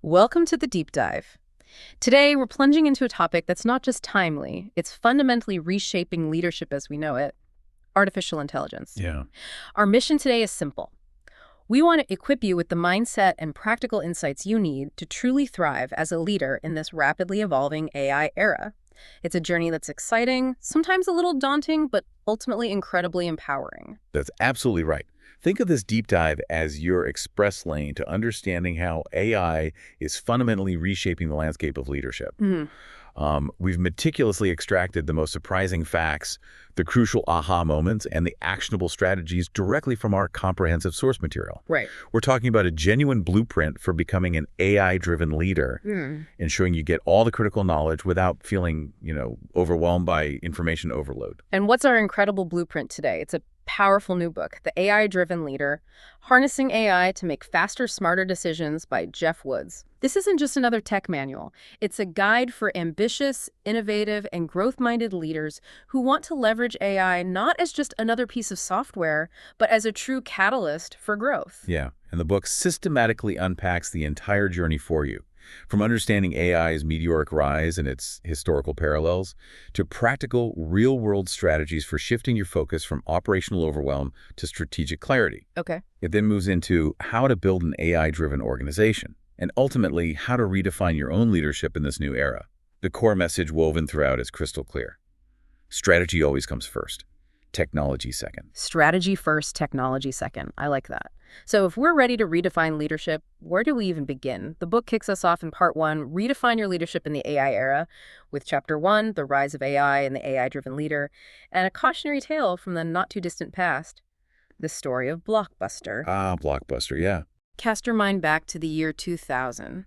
Welcome to the deep dive. Today, we're plunging into a topic that's not just timely, it's fundamentally reshaping leadership as we know it: artificial intelligence. Yeah. Our mission today is simple. We want to equip you with the mindset and practical insights you need to truly thrive as a leader in this rapidly evolving AI era. It's a journey that's exciting, sometimes a little daunting, but ultimately incredibly empowering. That's absolutely right. Think of this deep dive as your express lane to understanding how AI is fundamentally reshaping the landscape of leadership. Mhm. We've meticulously extracted the most surprising facts, the crucial aha moments, and the actionable strategies directly from our comprehensive source material. Right. We're talking about a genuine blueprint for becoming an AI-driven leader, ensuring you get all the critical knowledge without feeling, overwhelmed by information overload. And what's our incredible blueprint today? It's a powerful new book, The AI-Driven Leader, Harnessing AI to Make Faster, Smarter Decisions by Jeff Woods. This isn't just another tech manual. It's a guide for ambitious, innovative, and growth-minded leaders who want to leverage AI not as just another piece of software, but as a true catalyst for growth. Yeah, and the book systematically unpacks the entire journey for you, from understanding AI's meteoric rise and its historical parallels, to practical, real-world strategies for shifting your focus from operational overwhelm to strategic clarity. Okay. It then moves into how to build an AI-driven organization, and ultimately how to redefine your own leadership in this new era. The core message woven throughout is crystal clear. Strategy always comes first. Technology second. Strategy first, technology second. I like that. So if we're ready to redefine leadership, where do we even begin? The book kicks us off in part 1, Redefine Your Leadership in the AI Era, with chapter 1, The Rise of AI and the AI-Driven Leader, and a cautionary tale from the not-too-distant past, the story of Blockbuster. Ah, Blockbuster, yeah. Cast your mind back to the year 2000.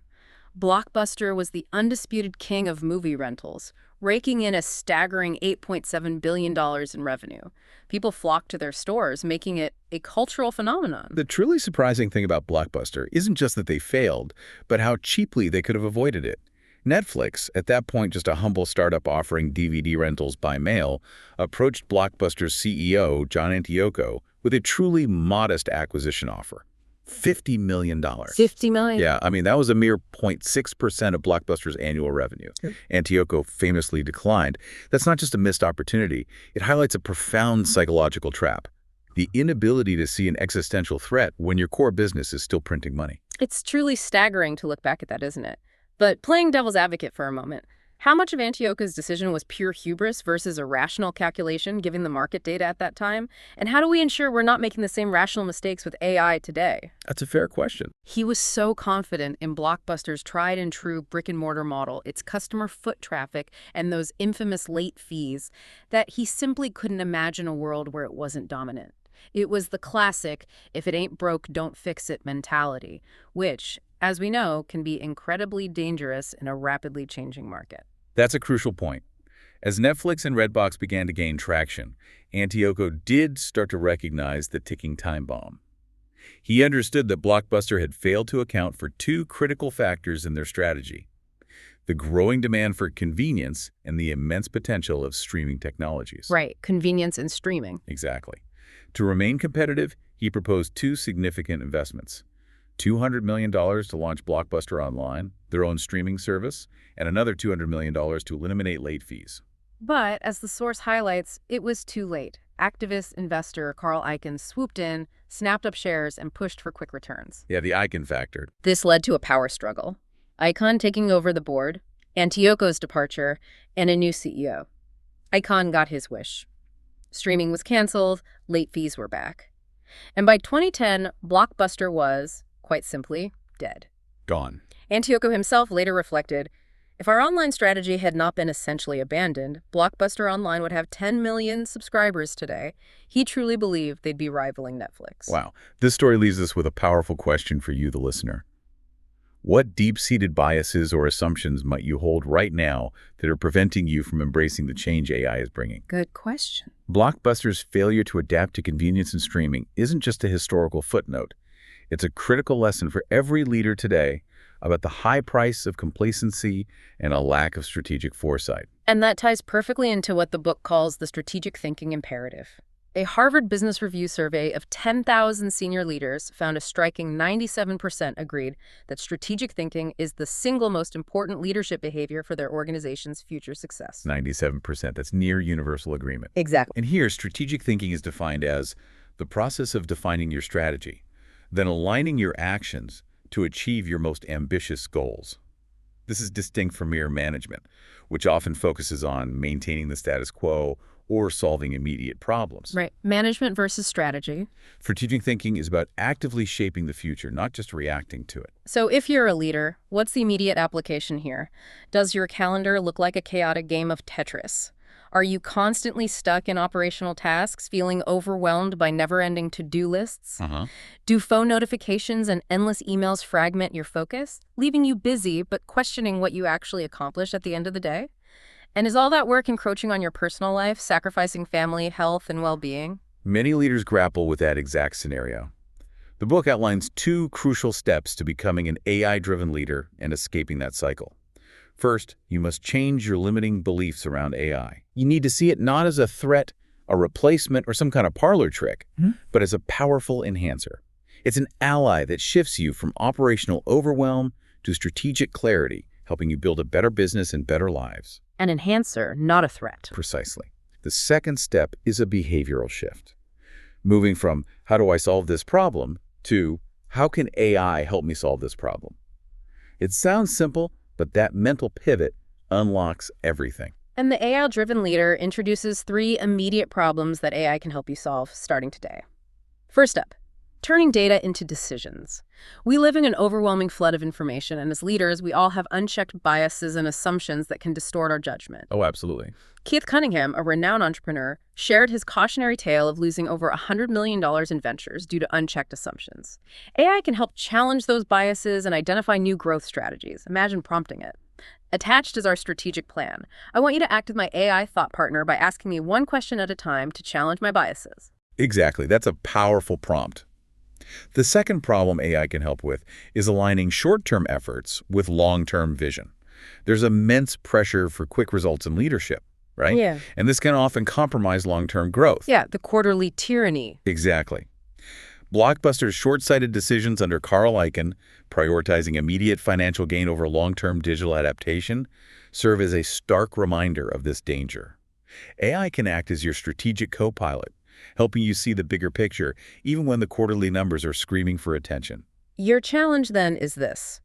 Blockbuster was the undisputed king of movie rentals, raking in a staggering $8.7 billion in revenue. People flocked to their stores, making it a cultural phenomenon. The truly surprising thing about Blockbuster isn't just that they failed, but how cheaply they could have avoided it. Netflix, at that point just a humble startup offering DVD rentals by mail, approached Blockbuster's CEO, John Antioco, with a truly modest acquisition offer. $50 million. $50 million? Yeah, I mean, that was a mere 0.6% of Blockbuster's annual revenue. Yep. Antioco famously declined. That's not just a missed opportunity. It highlights a profound psychological trap: the inability to see an existential threat when your core business is still printing money. It's truly staggering to look back at that, isn't it? But playing devil's advocate for a moment, how much of Antioco's decision was pure hubris versus a rational calculation given the market data at that time? And how do we ensure we're not making the same rational mistakes with AI today? That's a fair question. He was so confident in Blockbuster's tried and true brick-and-mortar model, its customer foot traffic, and those infamous late fees, that he simply couldn't imagine a world where it wasn't dominant. It was the classic, if it ain't broke, don't fix it mentality, which, as we know, can be incredibly dangerous in a rapidly changing market. That's a crucial point. As Netflix and Redbox began to gain traction, Antioco did start to recognize the ticking time bomb. He understood that Blockbuster had failed to account for two critical factors in their strategy: the growing demand for convenience and the immense potential of streaming technologies. Right, convenience and streaming. Exactly. To remain competitive, he proposed two significant investments: $200 million to launch Blockbuster Online, their own streaming service, and another $200 million to eliminate late fees. But, as the source highlights, it was too late. Activist investor Carl Icahn swooped in, snapped up shares, and pushed for quick returns. Yeah, the Icahn factor. This led to a power struggle. Icahn taking over the board, Antioco's departure, and a new CEO. Icahn got his wish. Streaming was canceled, late fees were back. And by 2010, Blockbuster was, quite simply, dead. Gone. Antioco himself later reflected, if our online strategy had not been essentially abandoned, Blockbuster Online would have 10 million subscribers today. He truly believed they'd be rivaling Netflix. Wow. This story leaves us with a powerful question for you, the listener. What deep-seated biases or assumptions might you hold right now that are preventing you from embracing the change AI is bringing? Good question. Blockbuster's failure to adapt to convenience and streaming isn't just a historical footnote. It's a critical lesson for every leader today about the high price of complacency and a lack of strategic foresight. And that ties perfectly into what the book calls the strategic thinking imperative. A Harvard Business Review survey of 10,000 senior leaders found a striking 97% agreed that strategic thinking is the single most important leadership behavior for their organization's future success. 97%. That's near universal agreement. Exactly. And here, strategic thinking is defined as the process of defining your strategy, then aligning your actions to achieve your most ambitious goals. This is distinct from mere management, which often focuses on maintaining the status quo or solving immediate problems. Right. Management versus strategy. Strategic thinking is about actively shaping the future, not just reacting to it. So if you're a leader, what's the immediate application here? Does your calendar look like a chaotic game of Tetris? Are you constantly stuck in operational tasks, feeling overwhelmed by never-ending to-do lists? Do phone notifications and endless emails fragment your focus, leaving you busy but questioning what you actually accomplish at the end of the day? And is all that work encroaching on your personal life, sacrificing family, health, and well-being? Many leaders grapple with that exact scenario. The book outlines 2 crucial steps to becoming an AI-driven leader and escaping that cycle. First, you must change your limiting beliefs around AI. You need to see it not as a threat, a replacement, or some kind of parlor trick, but as a powerful enhancer. It's an ally that shifts you from operational overwhelm to strategic clarity, helping you build a better business and better lives. An enhancer, not a threat. Precisely. The second step is a behavioral shift. Moving from, how do I solve this problem, to, how can AI help me solve this problem? It sounds simple, but that mental pivot unlocks everything. And the AI-driven leader introduces 3 immediate problems that AI can help you solve starting today. First up, turning data into decisions. We live in an overwhelming flood of information, and as leaders, we all have unchecked biases and assumptions that can distort our judgment. Oh, absolutely. Keith Cunningham, a renowned entrepreneur, shared his cautionary tale of losing over $100 million in ventures due to unchecked assumptions. AI can help challenge those biases and identify new growth strategies. Imagine prompting it. Attached is our strategic plan. I want you to act as my AI thought partner by asking me one question at a time to challenge my biases. Exactly. That's a powerful prompt. The second problem AI can help with is aligning short-term efforts with long-term vision. There's immense pressure for quick results in leadership, right? Yeah. And this can often compromise long-term growth. Yeah, the quarterly tyranny. Exactly. Blockbuster's short-sighted decisions under Carl Icahn, prioritizing immediate financial gain over long-term digital adaptation, serve as a stark reminder of this danger. AI can act as your strategic co-pilot, helping you see the bigger picture, even when the quarterly numbers are screaming for attention. Your challenge, then, is this.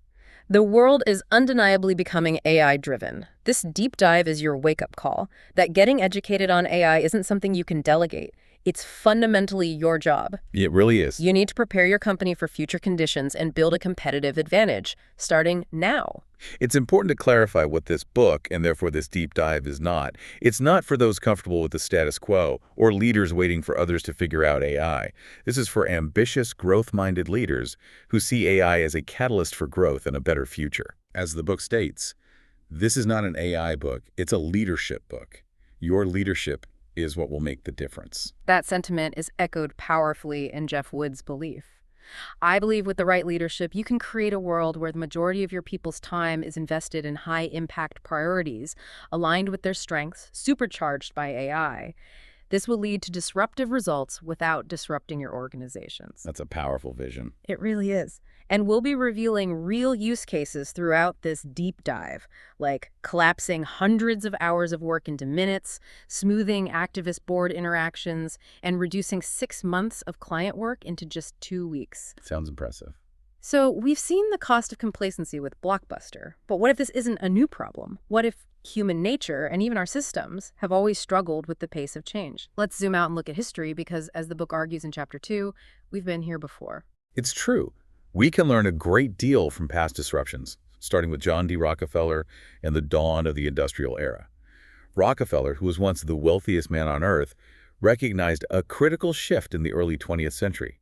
The world is undeniably becoming AI-driven. This deep dive is your wake-up call, that getting educated on AI isn't something you can delegate. It's fundamentally your job. It really is. You need to prepare your company for future conditions and build a competitive advantage, starting now. It's important to clarify what this book, and therefore this deep dive, is not. It's not for those comfortable with the status quo or leaders waiting for others to figure out AI. This is for ambitious, growth-minded leaders who see AI as a catalyst for growth and a better future. As the book states, this is not an AI book, it's a leadership book. Your leadership is what will make the difference. That sentiment is echoed powerfully in Jeff Wood's belief. I believe with the right leadership, you can create a world where the majority of your people's time is invested in high-impact priorities, aligned with their strengths, supercharged by AI. This will lead to disruptive results without disrupting your organizations. That's a powerful vision. It really is. And we'll be revealing real use cases throughout this deep dive, like collapsing hundreds of hours of work into minutes, smoothing activist board interactions, and reducing 6 months of client work into just 2 weeks. Sounds impressive. So we've seen the cost of complacency with Blockbuster, but what if this isn't a new problem? What if human nature and even our systems have always struggled with the pace of change? Let's zoom out and look at history because, as the book argues in Chapter 2, we've been here before. It's true. We can learn a great deal from past disruptions, starting with John D. Rockefeller and the dawn of the industrial era. Rockefeller, who was once the wealthiest man on earth, recognized a critical shift in the early 20th century.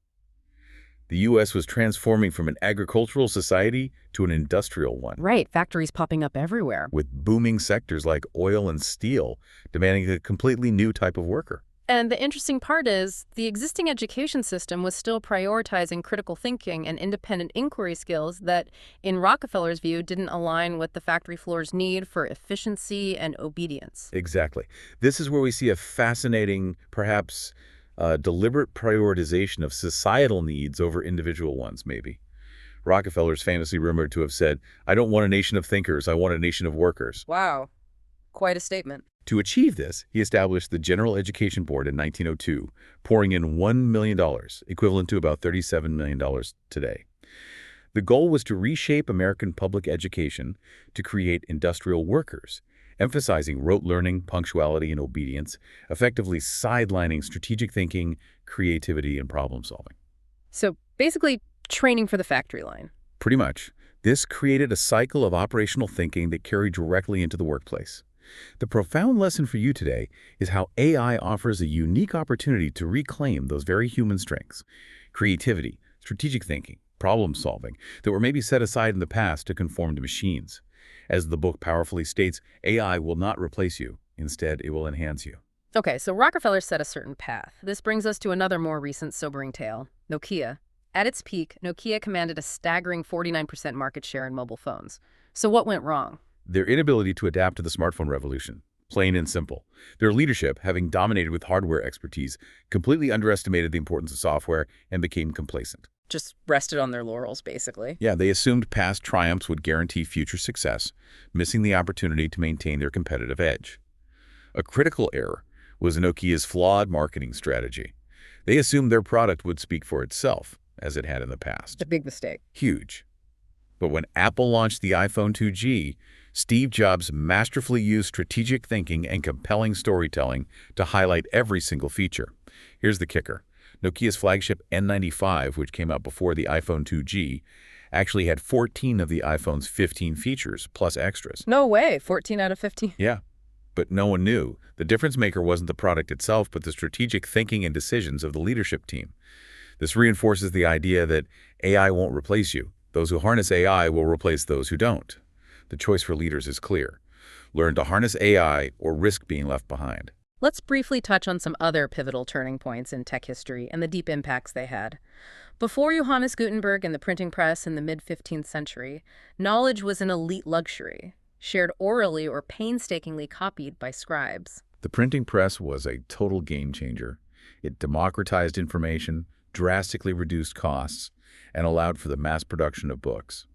The U.S. was transforming from an agricultural society to an industrial one. Right, factories popping up everywhere. With booming sectors like oil and steel demanding a completely new type of worker. And the interesting part is, the existing education system was still prioritizing critical thinking and independent inquiry skills that, in Rockefeller's view, didn't align with the factory floor's need for efficiency and obedience. Exactly. This is where we see a fascinating, perhaps A deliberate prioritization of societal needs over individual ones, maybe. Rockefeller's famously rumored to have said, "I don't want a nation of thinkers, I want a nation of workers." Wow, quite a statement. To achieve this, he established the General Education Board in 1902, pouring in $1 million, equivalent to about $37 million today. The goal was to reshape American public education to create industrial workers, emphasizing rote learning, punctuality, and obedience, effectively sidelining strategic thinking, creativity, and problem-solving. So basically, training for the factory line. Pretty much. This created a cycle of operational thinking that carried directly into the workplace. The profound lesson for you today is how AI offers a unique opportunity to reclaim those very human strengths, creativity, strategic thinking, problem-solving, that were maybe set aside in the past to conform to machines. As the book powerfully states, AI will not replace you. Instead, it will enhance you. Okay, so Rockefeller set a certain path. This brings us to another more recent sobering tale, Nokia. At its peak, Nokia commanded a staggering 49% market share in mobile phones. So what went wrong? Their inability to adapt to the smartphone revolution. Plain and simple. Their leadership, having dominated with hardware expertise, completely underestimated the importance of software and became complacent. Just rested on their laurels, basically. Yeah, they assumed past triumphs would guarantee future success, missing the opportunity to maintain their competitive edge. A critical error was Nokia's flawed marketing strategy. They assumed their product would speak for itself, as it had in the past. A big mistake. Huge. But when Apple launched the iPhone 2G, Steve Jobs masterfully used strategic thinking and compelling storytelling to highlight every single feature. Here's the kicker. Nokia's flagship N95, which came out before the iPhone 2G, actually had 14 of the iPhone's 15 features, plus extras. No way, 14 out of 15. Yeah, but no one knew. The difference maker wasn't the product itself, but the strategic thinking and decisions of the leadership team. This reinforces the idea that AI won't replace you. Those who harness AI will replace those who don't. The choice for leaders is clear. Learn to harness AI or risk being left behind. Let's briefly touch on some other pivotal turning points in tech history and the deep impacts they had. Before Johannes Gutenberg and the printing press in the mid-15th century, knowledge was an elite luxury, shared orally or painstakingly copied by scribes. The printing press was a total game changer. It democratized information, drastically reduced costs, and allowed for the mass production of books.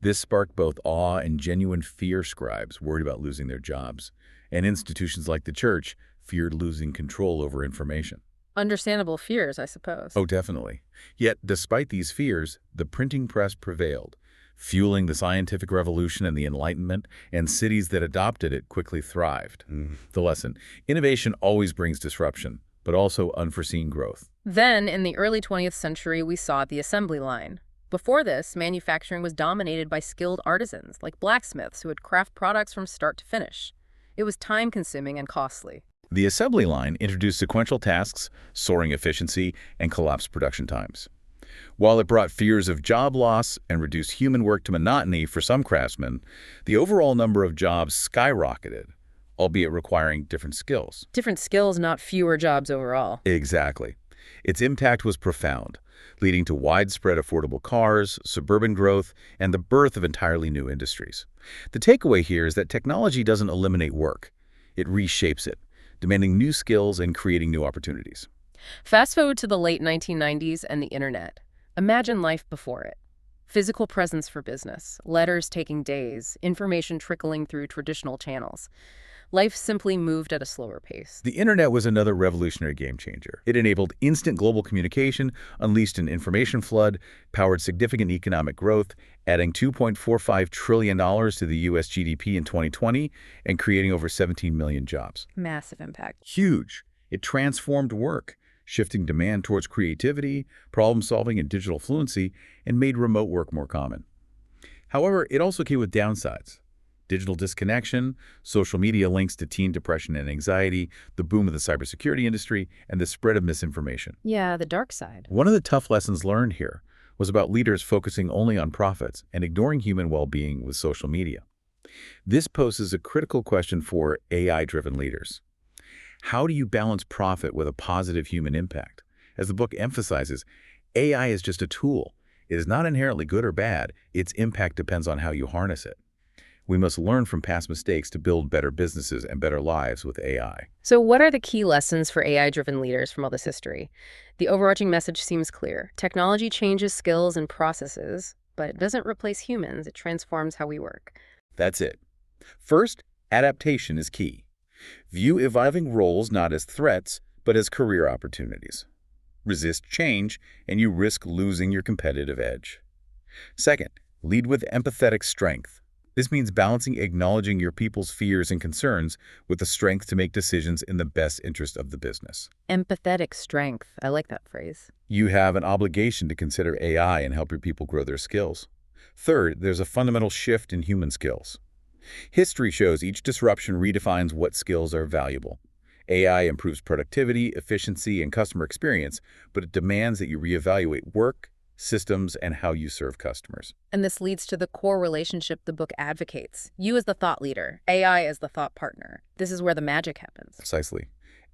This sparked both awe and genuine fear. Scribes worried about losing their jobs, and institutions like the church feared losing control over information. Understandable fears, I suppose. Oh, definitely. Yet, despite these fears, the printing press prevailed, fueling the scientific revolution and the Enlightenment, and cities that adopted it quickly thrived. The lesson: innovation always brings disruption, but also unforeseen growth. Then, in the early 20th century, we saw the assembly line. Before this, manufacturing was dominated by skilled artisans, like blacksmiths who would craft products from start to finish. It was time-consuming and costly. The assembly line introduced sequential tasks, soaring efficiency, and collapsed production times. While it brought fears of job loss and reduced human work to monotony for some craftsmen, the overall number of jobs skyrocketed, albeit requiring different skills. Different skills, not fewer jobs overall. Exactly. Its impact was profound, leading to widespread affordable cars, suburban growth, and the birth of entirely new industries. The takeaway here is that technology doesn't eliminate work. It reshapes it, demanding new skills and creating new opportunities. Fast forward to the late 1990s and the internet. Imagine life before it. Physical presence for business, letters taking days, information trickling through traditional channels. Life simply moved at a slower pace. The internet was another revolutionary game changer. It enabled instant global communication, unleashed an information flood, powered significant economic growth, adding $2.45 trillion to the U.S. GDP in 2020 and creating over 17 million jobs. Massive impact. Huge. It transformed work, shifting demand towards creativity, problem-solving, and digital fluency, and made remote work more common. However, it also came with downsides. Digital disconnection, social media links to teen depression and anxiety, the boom of the cybersecurity industry, and the spread of misinformation. Yeah, the dark side. One of the tough lessons learned here was about leaders focusing only on profits and ignoring human well-being with social media. This poses a critical question for AI-driven leaders. How do you balance profit with a positive human impact? As the book emphasizes, AI is just a tool. It is not inherently good or bad. Its impact depends on how you harness it. We must learn from past mistakes to build better businesses and better lives with AI. So what are the key lessons for AI-driven leaders from all this history? The overarching message seems clear. Technology changes skills and processes, but it doesn't replace humans. It transforms how we work. That's it. First, adaptation is key. View evolving roles not as threats, but as career opportunities. Resist change, and you risk losing your competitive edge. Second, lead with empathetic strength. This means balancing acknowledging your people's fears and concerns with the strength to make decisions in the best interest of the business. Empathetic strength. I like that phrase. You have an obligation to consider AI and help your people grow their skills. Third, there's a fundamental shift in human skills. History shows each disruption redefines what skills are valuable. AI improves productivity, efficiency, and customer experience, but it demands that you reevaluate work, systems, and how you serve customers. And this leads to the core relationship the book advocates. You as the thought leader, AI as the thought partner. This is where the magic happens. Precisely.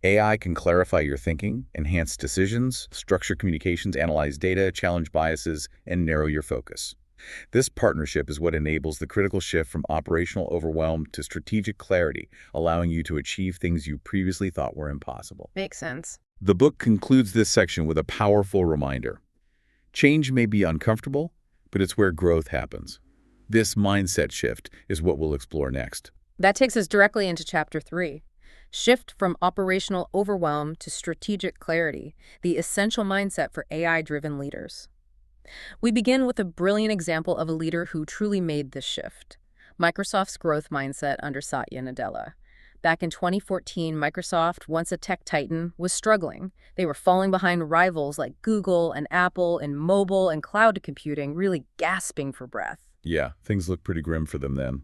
AI can clarify your thinking, enhance decisions, structure communications, analyze data, challenge biases, and narrow your focus. This partnership is what enables the critical shift from operational overwhelm to strategic clarity, allowing you to achieve things you previously thought were impossible. Makes sense. The book concludes this section with a powerful reminder. Change may be uncomfortable, but it's where growth happens. This mindset shift is what we'll explore next. That takes us directly into Chapter 3. Shift from operational overwhelm to strategic clarity, the essential mindset for AI-driven leaders. We begin with a brilliant example of a leader who truly made this shift. Microsoft's growth mindset under Satya Nadella. Back in 2014, Microsoft, once a tech titan, was struggling. They were falling behind rivals like Google and Apple in mobile and cloud computing, really gasping for breath. Yeah, things looked pretty grim for them then.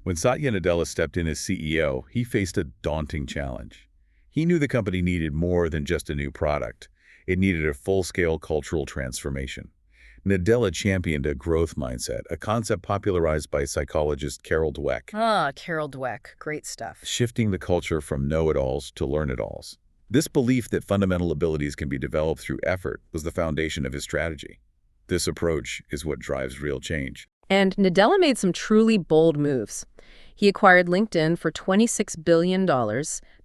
When Satya Nadella stepped in as CEO, he faced a daunting challenge. He knew the company needed more than just a new product. It needed a full-scale cultural transformation. Nadella championed a growth mindset, a concept popularized by psychologist Carol Dweck. Carol Dweck. Great stuff. Shifting the culture from know-it-alls to learn-it-alls. This belief that fundamental abilities can be developed through effort was the foundation of his strategy. This approach is what drives real change. And Nadella made some truly bold moves. He acquired LinkedIn for $26 billion,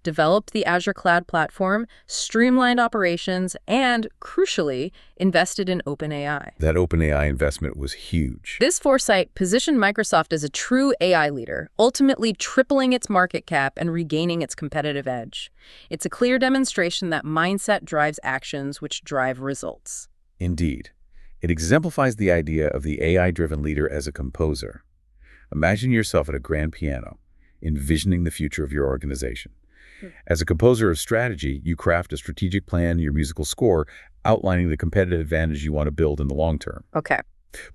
developed the Azure cloud platform, streamlined operations, and, crucially, invested in OpenAI. That OpenAI investment was huge. This foresight positioned Microsoft as a true AI leader, ultimately tripling its market cap and regaining its competitive edge. It's a clear demonstration that mindset drives actions which drive results. Indeed. It exemplifies the idea of the AI-driven leader as a composer. Imagine yourself at a grand piano, envisioning the future of your organization. As a composer of strategy, you craft a strategic plan, your musical score, outlining the competitive advantage you want to build in the long term. Okay.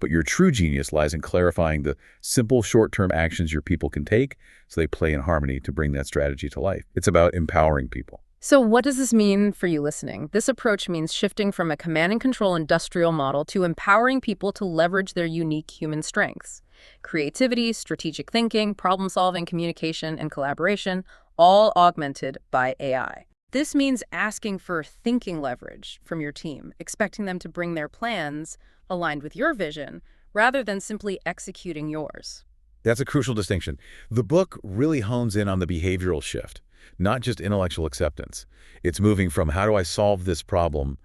But your true genius lies in clarifying the simple short-term actions your people can take so they play in harmony to bring that strategy to life. It's about empowering people. So what does this mean for you listening? This approach means shifting from a command and control industrial model to empowering people to leverage their unique human strengths. Creativity, strategic thinking, problem-solving, communication, and collaboration, all augmented by AI. This means asking for thinking leverage from your team, expecting them to bring their plans aligned with your vision, rather than simply executing yours. That's a crucial distinction. The book really hones in on the behavioral shift, not just intellectual acceptance. It's moving from how do I solve this problem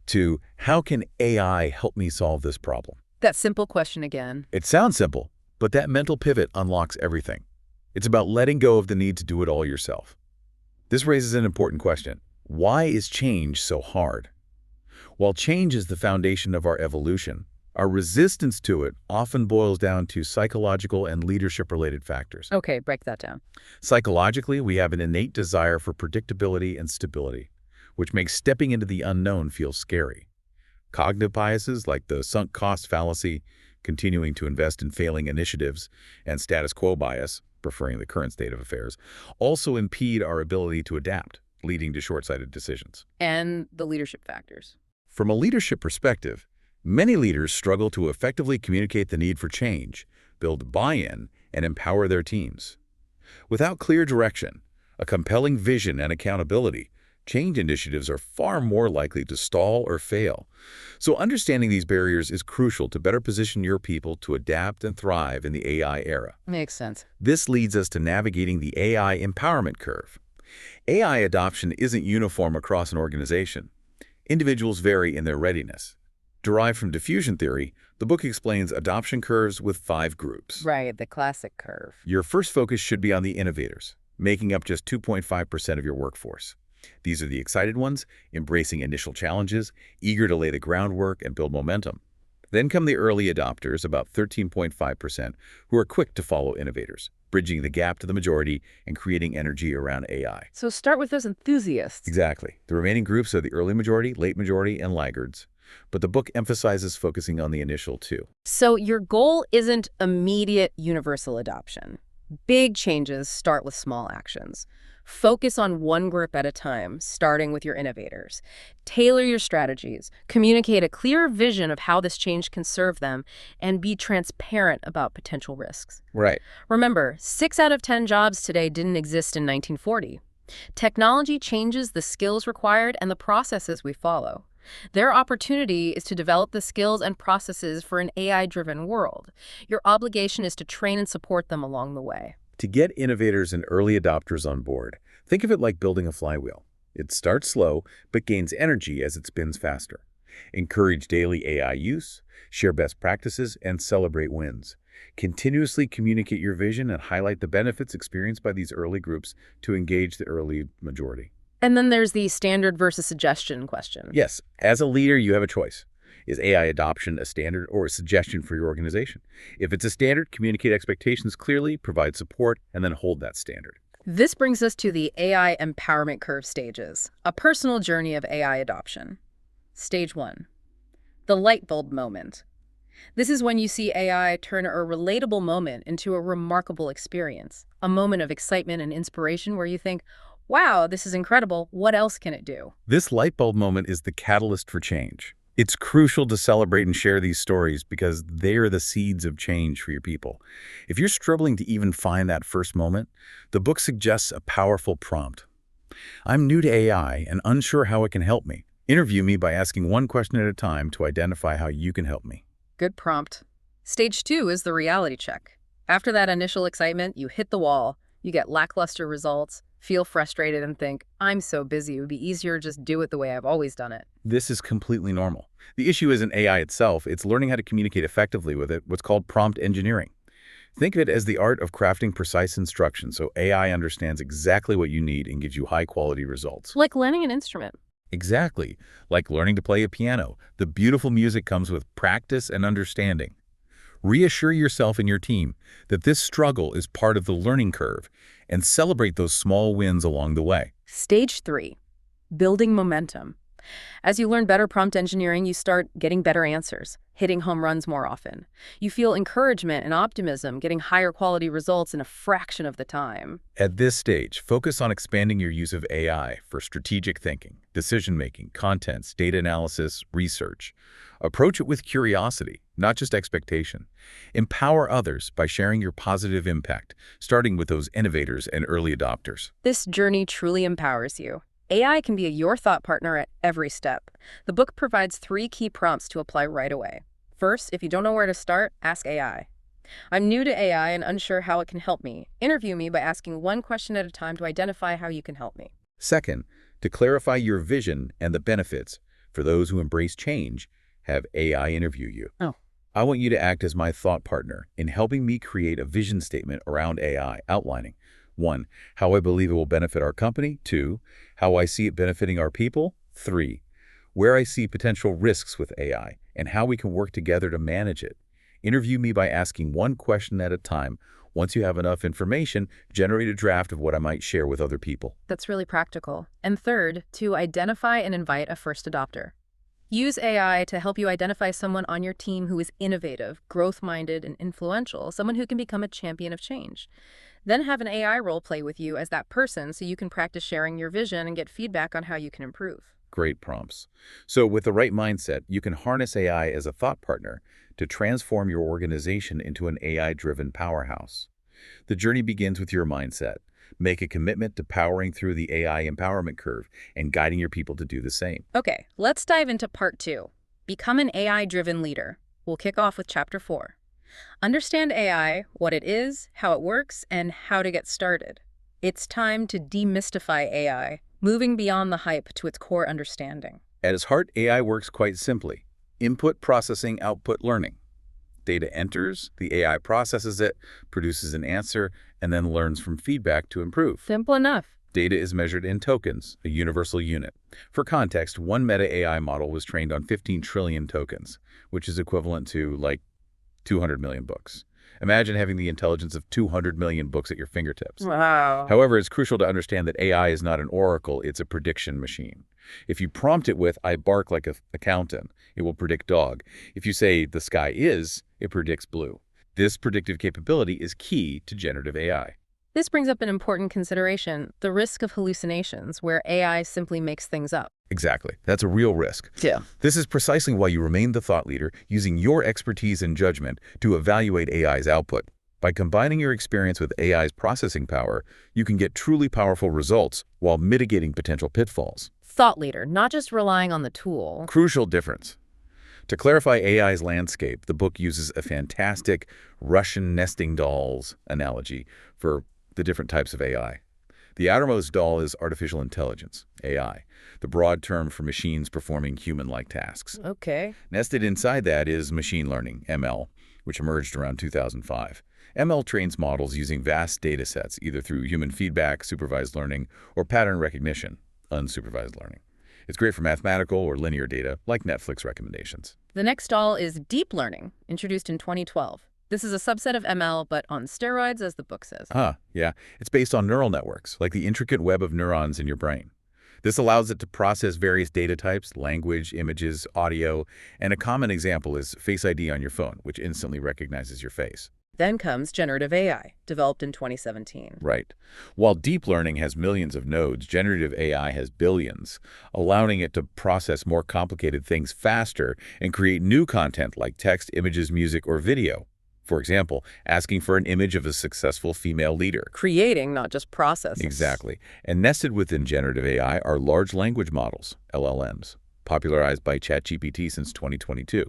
to how can AI help me solve this problem? That simple question again. It sounds simple, but that mental pivot unlocks everything. It's about letting go of the need to do it all yourself. This raises an important question. Why is change so hard? While change is the foundation of our evolution, our resistance to it often boils down to psychological and leadership-related factors. Okay, break that down. Psychologically, we have an innate desire for predictability and stability, which makes stepping into the unknown feel scary. Cognitive biases like the sunk cost fallacy, continuing to invest in failing initiatives, and status quo bias, preferring the current state of affairs, also impede our ability to adapt, leading to short-sighted decisions. And the leadership factors. From a leadership perspective, many leaders struggle to effectively communicate the need for change, build buy-in, and empower their teams. Without clear direction, a compelling vision and accountability, Change initiatives are far more likely to stall or fail. So understanding these barriers is crucial to better position your people to adapt and thrive in the AI era. Makes sense. This leads us to navigating the AI empowerment curve. AI adoption isn't uniform across an organization. Individuals vary in their readiness. Derived from diffusion theory, the book explains adoption curves with 5 groups. Right, the classic curve. Your first focus should be on the innovators, making up just 2.5% of your workforce. These are the excited ones, embracing initial challenges, eager to lay the groundwork and build momentum. Then come the early adopters, about 13.5%, who are quick to follow innovators, bridging the gap to the majority and creating energy around AI. So start with those enthusiasts. Exactly. The remaining groups are the early majority, late majority, and laggards. But the book emphasizes focusing on the initial 2. So your goal isn't immediate universal adoption. Big changes start with small actions. Focus on one group at a time, starting with your innovators. Tailor your strategies, communicate a clear vision of how this change can serve them, and be transparent about potential risks. Right. Remember, 6 out of 10 jobs today didn't exist in 1940. Technology changes the skills required and the processes we follow. Their opportunity is to develop the skills and processes for an AI-driven world. Your obligation is to train and support them along the way. To get innovators and early adopters on board, think of it like building a flywheel. It starts slow, but gains energy as it spins faster. Encourage daily AI use, share best practices, and celebrate wins. Continuously communicate your vision and highlight the benefits experienced by these early groups to engage the early majority. And then there's the standard versus suggestion question. Yes, as a leader, you have a choice. Is AI adoption a standard or a suggestion for your organization? If it's a standard, communicate expectations clearly, provide support, and then hold that standard. This brings us to the AI empowerment curve stages, a personal journey of AI adoption. Stage 1, the light bulb moment. This is when you see AI turn a relatable moment into a remarkable experience, a moment of excitement and inspiration where you think, wow, this is incredible. What else can it do? This light bulb moment is the catalyst for change. It's crucial to celebrate and share these stories because they are the seeds of change for your people. If you're struggling to even find that first moment, the book suggests a powerful prompt. I'm new to AI and unsure how it can help me. Interview me by asking one question at a time to identify how you can help me. Good prompt. Stage 2 is the reality check. After that initial excitement, you hit the wall, you get lackluster results, feel frustrated and think, I'm so busy, it would be easier to just do it the way I've always done it. This is completely normal. The issue isn't AI itself, it's learning how to communicate effectively with it, what's called prompt engineering. Think of it as the art of crafting precise instructions so AI understands exactly what you need and gives you high-quality results. Like learning an instrument. Exactly. Like learning to play a piano. The beautiful music comes with practice and understanding. Reassure yourself and your team that this struggle is part of the learning curve and celebrate those small wins along the way. Stage 3, building momentum. As you learn better prompt engineering, you start getting better answers, hitting home runs more often. You feel encouragement and optimism, getting higher quality results in a fraction of the time. At this stage, focus on expanding your use of AI for strategic thinking, decision-making, contents, data analysis, research. Approach it with curiosity, not just expectation. Empower others by sharing your positive impact, starting with those innovators and early adopters. This journey truly empowers you. AI can be your thought partner at every step. The book provides 3 key prompts to apply right away. First, if you don't know where to start, ask AI. I'm new to AI and unsure how it can help me. Interview me by asking one question at a time to identify how you can help me. Second, to clarify your vision and the benefits, for those who embrace change, have AI interview you. Oh. I want you to act as my thought partner in helping me create a vision statement around AI, outlining 1. How I believe it will benefit our company. 2. How I see it benefiting our people. 3. Where I see potential risks with AI and how we can work together to manage it. Interview me by asking one question at a time. Once you have enough information, generate a draft of what I might share with other people. That's really practical. And third, to identify and invite a first adopter. Use AI to help you identify someone on your team who is innovative, growth-minded, and influential, someone who can become a champion of change. Then have an AI role play with you as that person so you can practice sharing your vision and get feedback on how you can improve. Great prompts. So with the right mindset, you can harness AI as a thought partner to transform your organization into an AI-driven powerhouse. The journey begins with your mindset. Make a commitment to powering through the AI empowerment curve and guiding your people to do the same. Okay, let's dive into part 2. Become an AI-driven leader. We'll kick off with chapter 4. Understand AI, what it is, how it works, and how to get started. It's time to demystify AI, moving beyond the hype to its core understanding. At its heart, AI works quite simply. Input, processing, output, learning. Data enters, the AI processes it, produces an answer, and then learns from feedback to improve. Simple enough. Data is measured in tokens, a universal unit. For context, one Meta AI model was trained on 15 trillion tokens, which is equivalent to, like, 200 million books. Imagine having the intelligence of 200 million books at your fingertips. Wow. However, it's crucial to understand that AI is not an oracle, it's a prediction machine. If you prompt it with, "I bark like an accountant," it will predict dog. If you say, "the sky is," it predicts blue. This predictive capability is key to generative AI. This brings up an important consideration, the risk of hallucinations, where AI simply makes things up. Exactly. That's a real risk. Yeah. This is precisely why you remain the thought leader, using your expertise and judgment to evaluate AI's output. By combining your experience with AI's processing power, you can get truly powerful results while mitigating potential pitfalls. Thought leader, not just relying on the tool. Crucial difference. To clarify AI's landscape, the book uses a fantastic Russian nesting dolls analogy for the different types of AI. The outermost doll is artificial intelligence, AI, the broad term for machines performing human-like tasks. Okay. Nested inside that is machine learning, ML, which emerged around 2005. ML trains models using vast data sets, either through human feedback, supervised learning, or pattern recognition, unsupervised learning. It's great for mathematical or linear data, like Netflix recommendations. The next doll is deep learning, introduced in 2012. This is a subset of ML, but on steroids, as the book says. Yeah. It's based on neural networks, like the intricate web of neurons in your brain. This allows it to process various data types, language, images, audio, and a common example is Face ID on your phone, which instantly recognizes your face. Then comes generative AI, developed in 2017. Right. While deep learning has millions of nodes, generative AI has billions, allowing it to process more complicated things faster and create new content like text, images, music, or video. For example, asking for an image of a successful female leader. Creating, not just processing. Exactly. And nested within generative AI are large language models, LLMs, popularized by ChatGPT since 2022.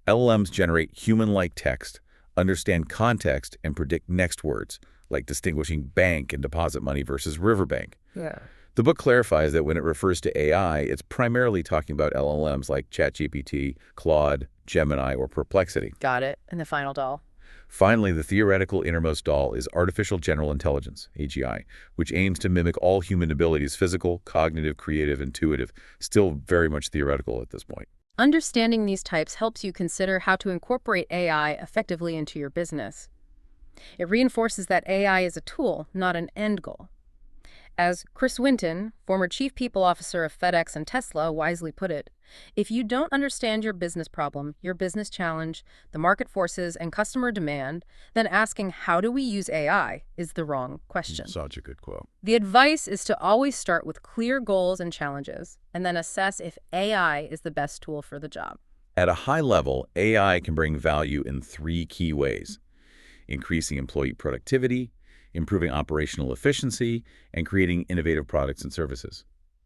LLMs generate human-like text, understand context, and predict next words, like distinguishing bank and deposit money versus riverbank. Yeah. The book clarifies that when it refers to AI, it's primarily talking about LLMs like ChatGPT, Claude, Gemini, or Perplexity. Got it. And the final doll? Finally, the theoretical innermost doll is artificial general intelligence, AGI, which aims to mimic all human abilities, physical, cognitive, creative, intuitive, still very much theoretical at this point. Understanding these types helps you consider how to incorporate AI effectively into your business. It reinforces that AI is a tool, not an end goal. As Chris Winton, former chief people officer of FedEx and Tesla, wisely put it, if you don't understand your business problem, your business challenge, the market forces, and customer demand, then asking how do we use AI is the wrong question. Such a good quote. The advice is to always start with clear goals and challenges, and then assess if AI is the best tool for the job. At a high level, AI can bring value in 3 key ways: increasing employee productivity, improving operational efficiency, and creating innovative products and services.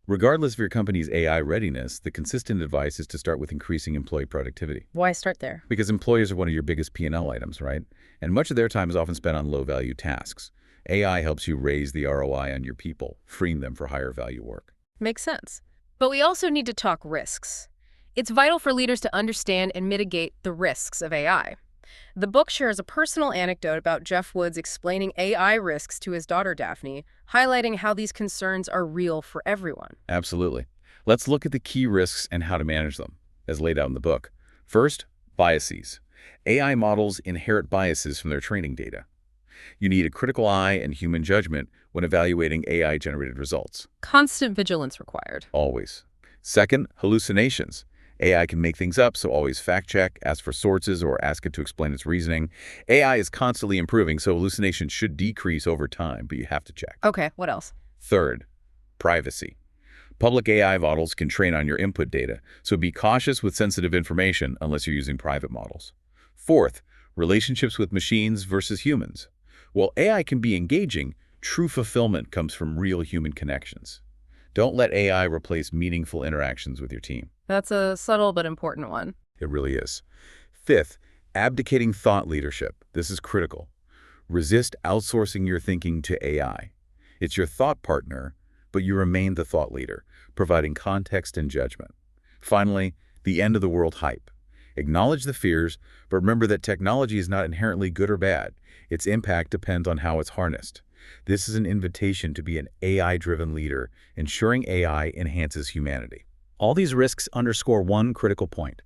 Regardless of your company's AI readiness, the consistent advice is to start with increasing employee productivity. Why start there? Because employees are one of your biggest P&L items, right? And much of their time is often spent on low-value tasks. AI helps you raise the ROI on your people, freeing them for higher-value work. Makes sense. But we also need to talk risks. It's vital for leaders to understand and mitigate the risks of AI. The book shares a personal anecdote about Jeff Woods explaining AI risks to his daughter Daphne, highlighting how these concerns are real for everyone. Absolutely. Let's look at the key risks and how to manage them, as laid out in the book. First, biases. AI models inherit biases from their training data. You need a critical eye and human judgment when evaluating AI-generated results. Constant vigilance required. Always. Second, hallucinations. AI can make things up, so always fact-check, ask for sources, or ask it to explain its reasoning. AI is constantly improving, so hallucinations should decrease over time, but you have to check. Okay, what else? Third, privacy. Public AI models can train on your input data, so be cautious with sensitive information unless you're using private models. Fourth, relationships with machines versus humans. While AI can be engaging, True fulfillment comes from real human connections. Don't let AI replace meaningful interactions with your team. That's a subtle but important one. It really is. Fifth, abdicating thought leadership. This is critical. Resist outsourcing your thinking to AI. It's your thought partner, but you remain the thought leader, providing context and judgment. Finally, the end of the world hype. Acknowledge the fears, but remember that technology is not inherently good or bad. Its impact depends on how it's harnessed. This is an invitation to be an AI-driven leader, ensuring AI enhances humanity. All these risks underscore one critical point.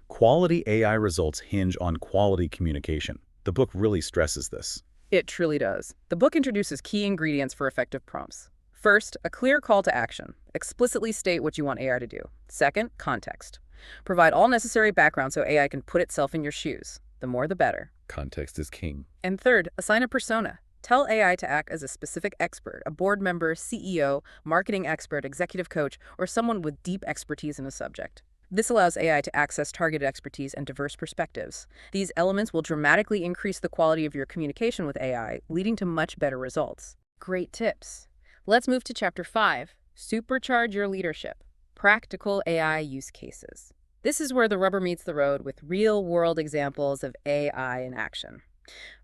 Quality AI results hinge on quality communication. The book really stresses this. It truly does. The book introduces key ingredients for effective prompts. First, a clear call to action. Explicitly state what you want AI to do. Second, context. Provide all necessary background so AI can put itself in your shoes. The more, the better. Context is king. And third, assign a persona. Tell AI to act as a specific expert, a board member, CEO, marketing expert, executive coach, or someone with deep expertise in a subject. This allows AI to access targeted expertise and diverse perspectives. These elements will dramatically increase the quality of your communication with AI, leading to much better results. Great tips. Let's move to Chapter 5, Supercharge Your Leadership. Practical AI Use Cases. This is where the rubber meets the road with real-world examples of AI in action.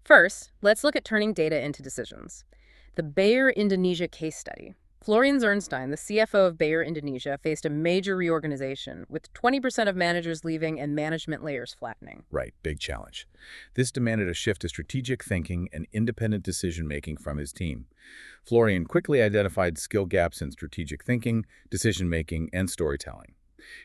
First, let's look at turning data into decisions. The Bayer Indonesia case study. Florian Zernstein, the CFO of Bayer Indonesia, faced a major reorganization, with 20% of managers leaving and management layers flattening. Right, big challenge. This demanded a shift to strategic thinking and independent decision-making from his team. Florian quickly identified skill gaps in strategic thinking, decision-making, and storytelling.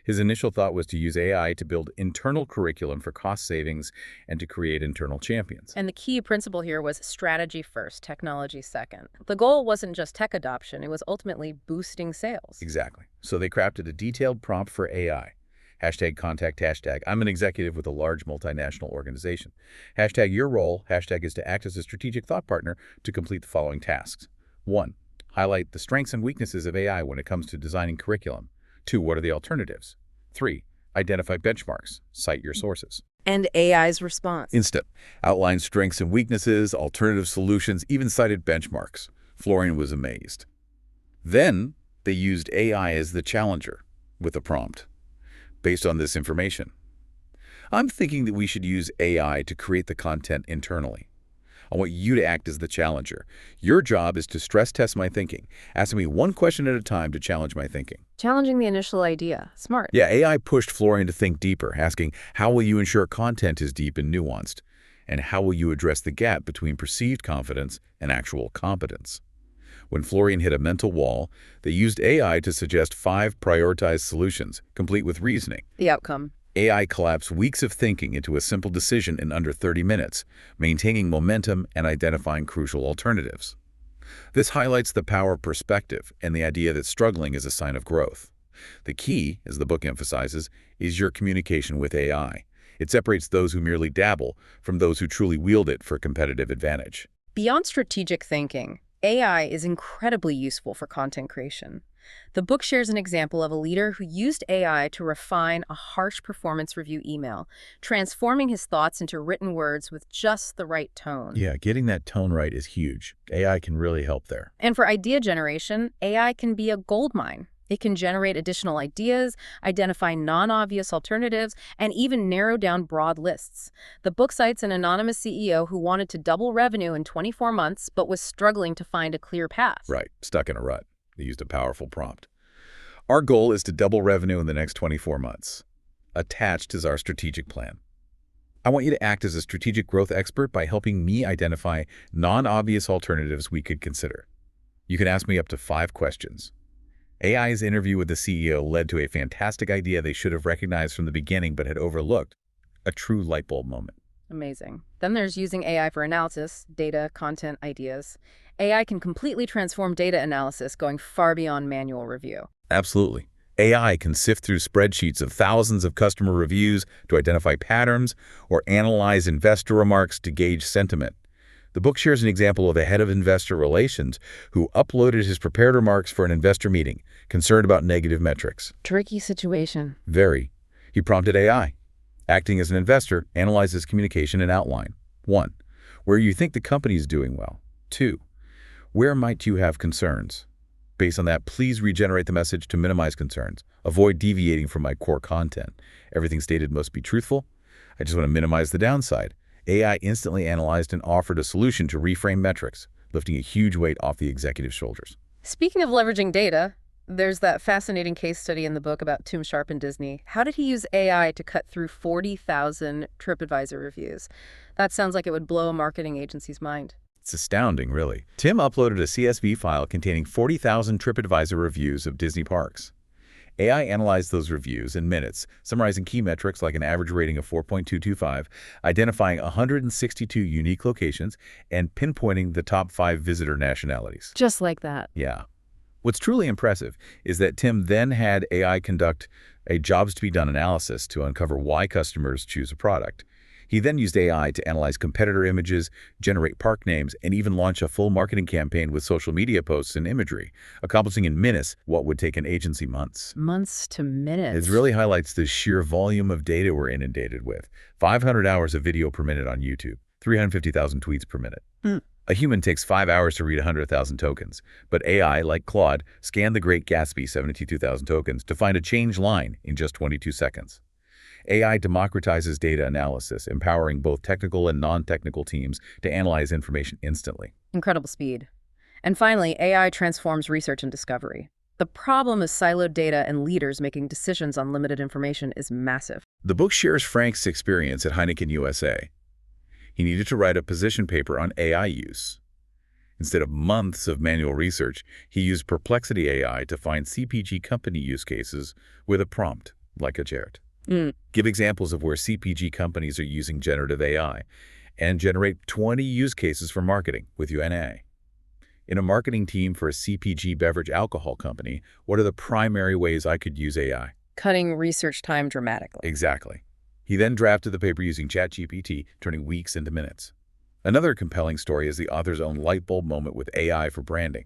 His initial thought was to use AI to build internal curriculum for cost savings and to create internal champions. And the key principle here was strategy first, technology second. The goal wasn't just tech adoption, it was ultimately boosting sales. Exactly. So they crafted a detailed prompt for AI. Hashtag contact hashtag. I'm an executive with a large multinational organization. Hashtag your role. Hashtag is to act as a strategic thought partner to complete the following tasks. 1. Highlight the strengths and weaknesses of AI when it comes to designing curriculum. 2. What are the alternatives? 3. Identify benchmarks. Cite your sources. And AI's response. Instant. Outline strengths and weaknesses, alternative solutions, even cited benchmarks. Florian was amazed. Then they used AI as the challenger with a prompt. Based on this information, I'm thinking that we should use AI to create the content internally. I want you to act as the challenger. Your job is to stress test my thinking. Ask me one question at a time to challenge my thinking. Challenging the initial idea. Smart. Yeah, AI pushed Florian to think deeper, asking, how will you ensure content is deep and nuanced? And how will you address the gap between perceived confidence and actual competence? When Florian hit a mental wall, they used AI to suggest 5 prioritized solutions, complete with reasoning. The outcome. AI collapsed weeks of thinking into a simple decision in under 30 minutes, maintaining momentum and identifying crucial alternatives. This highlights the power of perspective and the idea that struggling is a sign of growth. The key, as the book emphasizes, is your communication with AI. It separates those who merely dabble from those who truly wield it for competitive advantage. Beyond strategic thinking, AI is incredibly useful for content creation. The book shares an example of a leader who used AI to refine a harsh performance review email, transforming his thoughts into written words with just the right tone. Yeah, getting that tone right is huge. AI can really help there. And for idea generation, AI can be a goldmine. It can generate additional ideas, identify non-obvious alternatives, and even narrow down broad lists. The book cites an anonymous CEO who wanted to double revenue in 24 months, but was struggling to find a clear path. Right, stuck in a rut. They used a powerful prompt. Our goal is to double revenue in the next 24 months. Attached is our strategic plan. I want you to act as a strategic growth expert by helping me identify non-obvious alternatives we could consider. You can ask me up to 5 questions. AI's interview with the CEO led to a fantastic idea they should have recognized from the beginning but had overlooked. A true light bulb moment. Amazing. Then there's using AI for analysis, data, content, ideas. AI can completely transform data analysis, going far beyond manual review. Absolutely. AI can sift through spreadsheets of thousands of customer reviews to identify patterns or analyze investor remarks to gauge sentiment. The book shares an example of a head of investor relations who uploaded his prepared remarks for an investor meeting, concerned about negative metrics. Tricky situation. Very. He prompted AI. Acting as an investor, analyze his communication and outline. 1. Where you think the company is doing well. 2. Where might you have concerns? Based on that, please regenerate the message to minimize concerns. Avoid deviating from my core content. Everything stated must be truthful. I just want to minimize the downside. AI instantly analyzed and offered a solution to reframe metrics, lifting a huge weight off the executive's shoulders. Speaking of leveraging data, there's that fascinating case study in the book about Tim Sharp and Disney. How did he use AI to cut through 40,000 TripAdvisor reviews? That sounds like it would blow a marketing agency's mind. It's astounding, really. Tim uploaded a CSV file containing 40,000 TripAdvisor reviews of Disney parks. AI analyzed those reviews in minutes, summarizing key metrics like an average rating of 4.225, identifying 162 unique locations, and pinpointing the top 5 visitor nationalities. Just like that. Yeah. What's truly impressive is that Tim then had AI conduct a jobs-to-be-done analysis to uncover why customers choose a product. He then used AI to analyze competitor images, generate park names, and even launch a full marketing campaign with social media posts and imagery, accomplishing in minutes what would take an agency months. Months to minutes. It really highlights the sheer volume of data we're inundated with. 500 hours of video per minute on YouTube, 350,000 tweets per minute. A human takes 5 hours to read 100,000 tokens, but AI, like Claude, scanned the Great Gatsby 72,000 tokens to find a change line in just 22 seconds. AI democratizes data analysis, empowering both technical and non-technical teams to analyze information instantly. Incredible speed. And finally, AI transforms research and discovery. The problem of siloed data and leaders making decisions on limited information is massive. The book shares Frank's experience at Heineken USA. He needed to write a position paper on AI use. Instead of months of manual research, he used Perplexity AI to find CPG company use cases with a prompt, like a Jared. Give examples of where CPG companies are using generative AI, and generate 20 use cases for marketing with UNA. In a marketing team for a CPG beverage alcohol company, what are the primary ways I could use AI? Cutting research time dramatically. Exactly. He then drafted the paper using ChatGPT, turning weeks into minutes. Another compelling story is the author's own light bulb moment with AI for branding.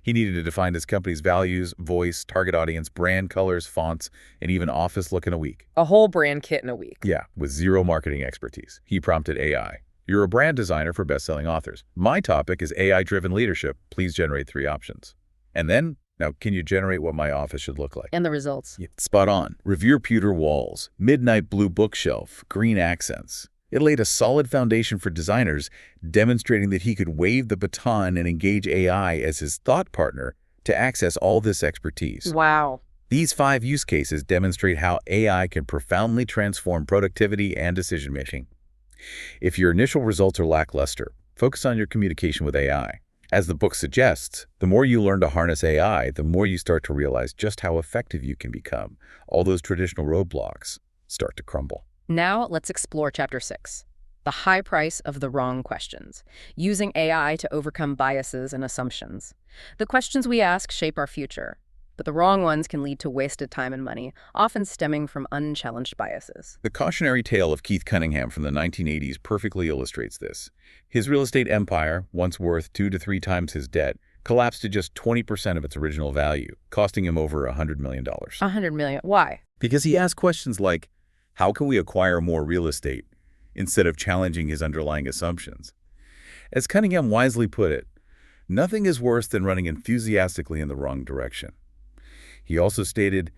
He needed to define his company's values, voice, target audience, brand colors, fonts, and even office look in a week. A whole brand kit in a week. Yeah, with zero marketing expertise. He prompted AI. You're a brand designer for best-selling authors. My topic is AI-driven leadership. Please generate 3 options. And then, now, can you generate what my office should look like? And the results. Yeah, spot on. Revere pewter walls, midnight blue bookshelf, green accents. It laid a solid foundation for designers, demonstrating that he could wave the baton and engage AI as his thought partner to access all this expertise. Wow. These 5 use cases demonstrate how AI can profoundly transform productivity and decision-making. If your initial results are lackluster, focus on your communication with AI. As the book suggests, the more you learn to harness AI, the more you start to realize just how effective you can become. All those traditional roadblocks start to crumble. Now let's explore Chapter 6, the high price of the wrong questions, using AI to overcome biases and assumptions. The questions we ask shape our future, but the wrong ones can lead to wasted time and money, often stemming from unchallenged biases. The cautionary tale of Keith Cunningham from the 1980s perfectly illustrates this. His real estate empire, once worth 2 to 3 times his debt, collapsed to just 20% of its original value, costing him over $100 million. $100 million. Why? Because he asked questions like, how can we acquire more real estate, instead of challenging his underlying assumptions? As Cunningham wisely put it, nothing is worse than running enthusiastically in the wrong direction. He also stated,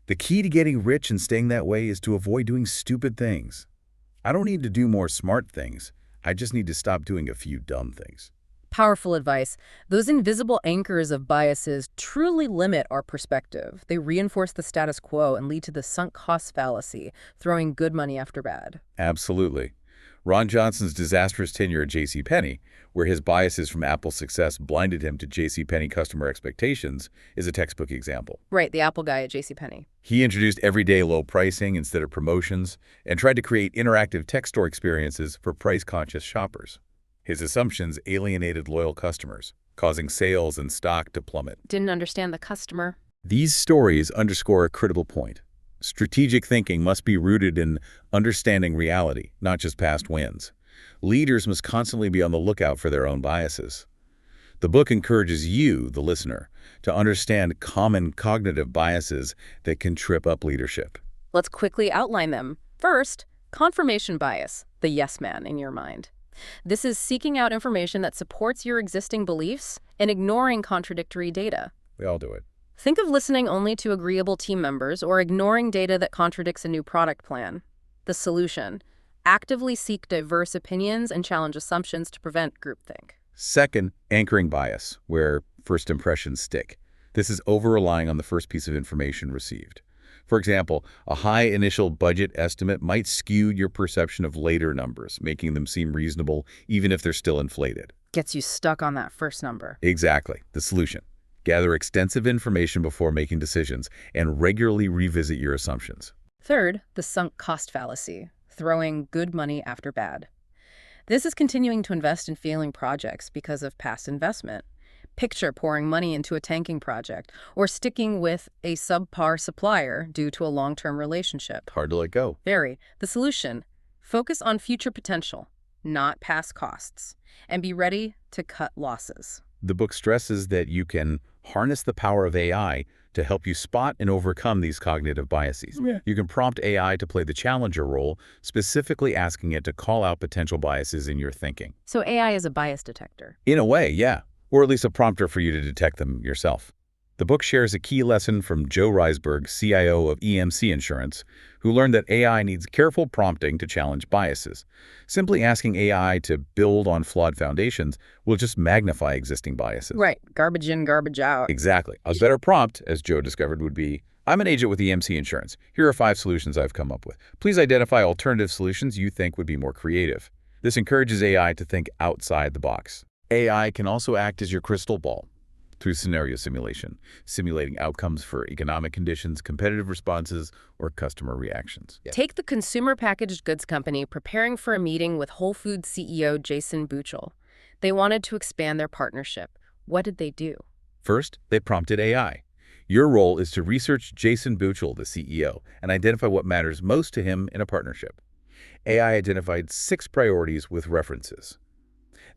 the key to getting rich and staying that way is to avoid doing stupid things. I don't need to do more smart things. I just need to stop doing a few dumb things. Powerful advice. Those invisible anchors of biases truly limit our perspective. They reinforce the status quo and lead to the sunk cost fallacy, throwing good money after bad. Absolutely. Ron Johnson's disastrous tenure at JCPenney, where his biases from Apple's success blinded him to JCPenney customer expectations, is a textbook example. Right, the Apple guy at JCPenney. He introduced everyday low pricing instead of promotions and tried to create interactive tech store experiences for price-conscious shoppers. His assumptions alienated loyal customers, causing sales and stock to plummet. Didn't understand the customer. These stories underscore a critical point. Strategic thinking must be rooted in understanding reality, not just past wins. Leaders must constantly be on the lookout for their own biases. The book encourages you, the listener, to understand common cognitive biases that can trip up leadership. Let's quickly outline them. First, confirmation bias, the yes man in your mind. This is seeking out information that supports your existing beliefs and ignoring contradictory data. We all do it. Think of listening only to agreeable team members or ignoring data that contradicts a new product plan. The solution: actively seek diverse opinions and challenge assumptions to prevent groupthink. Second, anchoring bias, where first impressions stick. This is over-relying on the first piece of information received. For example, a high initial budget estimate might skew your perception of later numbers, making them seem reasonable even if they're still inflated. Gets you stuck on that first number. Exactly. The solution: gather extensive information before making decisions and regularly revisit your assumptions. Third, the sunk cost fallacy, throwing good money after bad. This is continuing to invest in failing projects because of past investment. Picture pouring money into a tanking project or sticking with a subpar supplier due to a long-term relationship. Hard to let go. Very. The solution: focus on future potential, not past costs, and be ready to cut losses. The book stresses that you can harness the power of AI to help you spot and overcome these cognitive biases. Yeah. You can prompt AI to play the challenger role, specifically asking it to call out potential biases in your thinking. So AI is a bias detector. In a way, yeah. Or at least a prompter for you to detect them yourself. The book shares a key lesson from Joe Reisberg, CIO of EMC Insurance, who learned that AI needs careful prompting to challenge biases. Simply asking AI to build on flawed foundations will just magnify existing biases. Right. Garbage in, garbage out. Exactly. A better prompt, as Joe discovered, would be, "I'm an agent with EMC Insurance. Here are 5 solutions I've come up with. Please identify alternative solutions you think would be more creative." This encourages AI to think outside the box. AI can also act as your crystal ball through scenario simulation, simulating outcomes for economic conditions, competitive responses, or customer reactions. Take the consumer packaged goods company preparing for a meeting with Whole Foods CEO Jason Buchel. They wanted to expand their partnership. What did they do? First, they prompted AI. Your role is to research Jason Buchel, the CEO, and identify what matters most to him in a partnership. AI identified 6 priorities with references.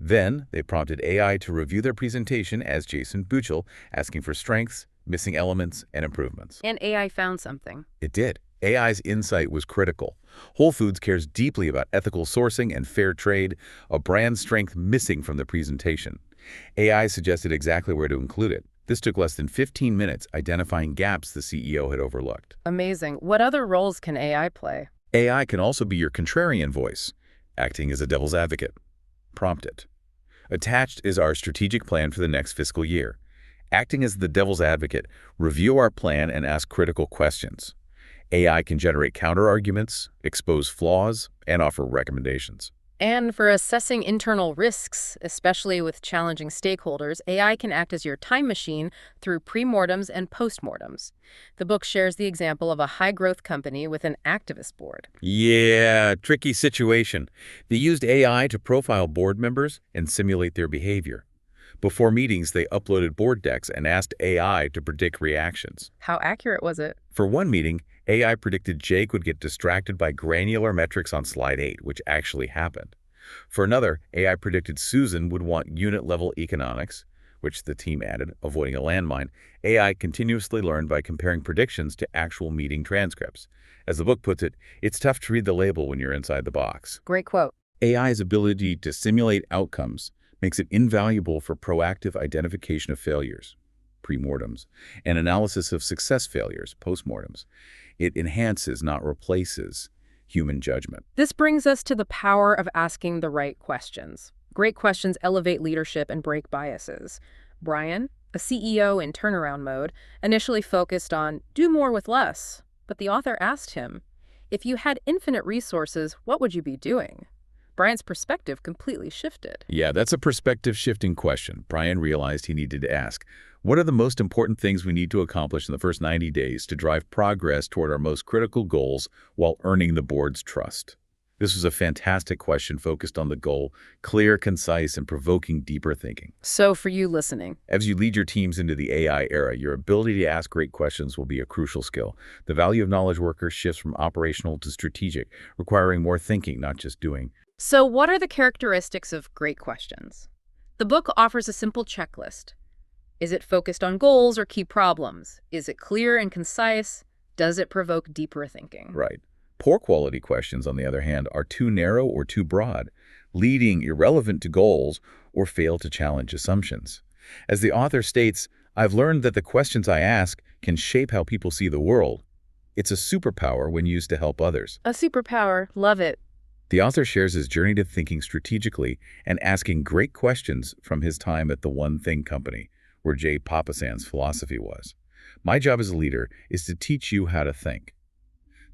Then, they prompted AI to review their presentation as Jason Buchel, asking for strengths, missing elements, and improvements. And AI found something. It did. AI's insight was critical. Whole Foods cares deeply about ethical sourcing and fair trade, a brand strength missing from the presentation. AI suggested exactly where to include it. This took less than 15 minutes, identifying gaps the CEO had overlooked. Amazing. What other roles can AI play? AI can also be your contrarian voice, acting as a devil's advocate. Prompt it. Attached is our strategic plan for the next fiscal year. Acting as the devil's advocate, review our plan and ask critical questions. AI can generate counterarguments, expose flaws, and offer recommendations. And for assessing internal risks, especially with challenging stakeholders, AI can act as your time machine through pre-mortems and post-mortems. The book shares the example of a high-growth company with an activist board. Yeah, tricky situation. They used AI to profile board members and simulate their behavior. Before meetings, they uploaded board decks and asked AI to predict reactions. How accurate was it? For one meeting, AI predicted Jake would get distracted by granular metrics on slide 8, which actually happened. For another, AI predicted Susan would want unit-level economics, which the team added, avoiding a landmine. AI continuously learned by comparing predictions to actual meeting transcripts. As the book puts it, it's tough to read the label when you're inside the box. Great quote. AI's ability to simulate outcomes makes it invaluable for proactive identification of failures, pre-mortems, and analysis of success failures, post-mortems. It enhances, not replaces, human judgment. This brings us to the power of asking the right questions. Great questions elevate leadership and break biases. Brian, a CEO in turnaround mode, initially focused on do more with less, but the author asked him, if you had infinite resources, what would you be doing? Brian's perspective completely shifted. Yeah, that's a perspective-shifting question. Brian realized he needed to ask, what are the most important things we need to accomplish in the first 90 days to drive progress toward our most critical goals while earning the board's trust? This was a fantastic question focused on the goal, clear, concise, and provoking deeper thinking. So for you listening, as you lead your teams into the AI era, your ability to ask great questions will be a crucial skill. The value of knowledge workers shifts from operational to strategic, requiring more thinking, not just doing. So what are the characteristics of great questions? The book offers a simple checklist. Is it focused on goals or key problems? Is it clear and concise? Does it provoke deeper thinking? Right. Poor quality questions, on the other hand, are too narrow or too broad, leading irrelevant to goals or fail to challenge assumptions. As the author states, I've learned that the questions I ask can shape how people see the world. It's a superpower when used to help others. A superpower. Love it. The author shares his journey to thinking strategically and asking great questions from his time at the One Thing Company, where Jay Papasan's philosophy was. My job as a leader is to teach you how to think.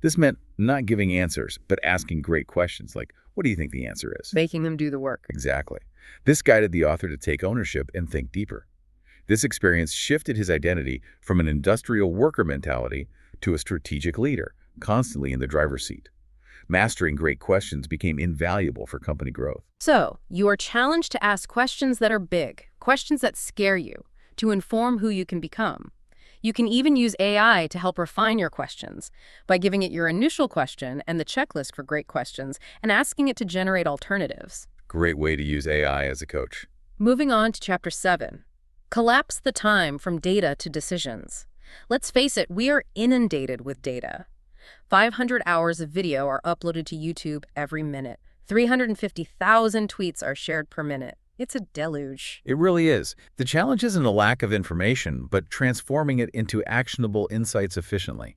This meant not giving answers, but asking great questions like, what do you think the answer is? Making them do the work. Exactly. This guided the author to take ownership and think deeper. This experience shifted his identity from an industrial worker mentality to a strategic leader, constantly in the driver's seat. Mastering great questions became invaluable for company growth. So, you are challenged to ask questions that are big, questions that scare you, to inform who you can become. You can even use AI to help refine your questions by giving it your initial question and the checklist for great questions and asking it to generate alternatives. Great way to use AI as a coach. Moving on to Chapter 7. Collapse the time from data to decisions. Let's face it, we are inundated with data. 500 hours of video are uploaded to YouTube every minute. 350,000 tweets are shared per minute. It's a deluge. It really is. The challenge isn't a lack of information, but transforming it into actionable insights efficiently.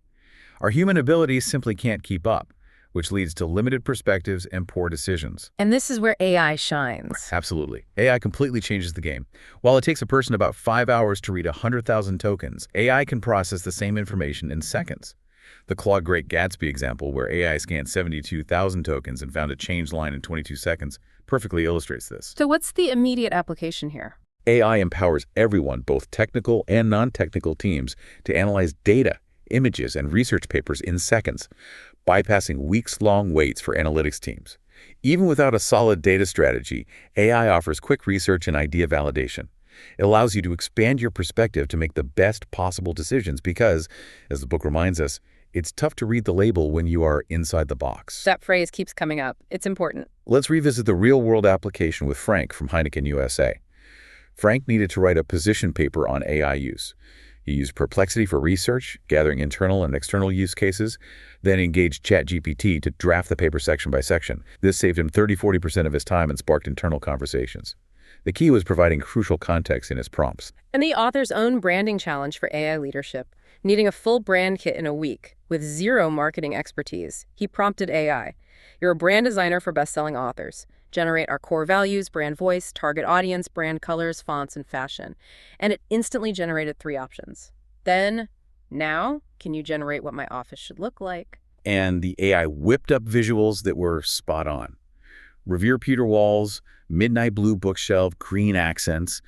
Our human abilities simply can't keep up, which leads to limited perspectives and poor decisions. And this is where AI shines. Absolutely. AI completely changes the game. While it takes a person about 5 hours to read 100,000 tokens, AI can process the same information in seconds. The Claude Great Gatsby example, where AI scanned 72,000 tokens and found a changed line in 22 seconds, perfectly illustrates this. So what's the immediate application here? AI empowers everyone, both technical and non-technical teams, to analyze data, images, and research papers in seconds, bypassing weeks-long waits for analytics teams. Even without a solid data strategy, AI offers quick research and idea validation. It allows you to expand your perspective to make the best possible decisions because, as the book reminds us, it's tough to read the label when you are inside the box. That phrase keeps coming up. It's important. Let's revisit the real-world application with Frank from Heineken USA. Frank needed to write a position paper on AI use. He used Perplexity for research, gathering internal and external use cases, then engaged ChatGPT to draft the paper section by section. This saved him 30–40% of his time and sparked internal conversations. The key was providing crucial context in his prompts. And the author's own branding challenge for AI leadership, needing a full brand kit in a week with zero marketing expertise. He prompted AI. You're a brand designer for best-selling authors. Generate our core values, brand voice, target audience, brand colors, fonts, and fashion. And it instantly generated 3 options. Then, now, can you generate what my office should look like? And the AI whipped up visuals that were spot on. Revere pewter walls, midnight blue bookshelf, green accents.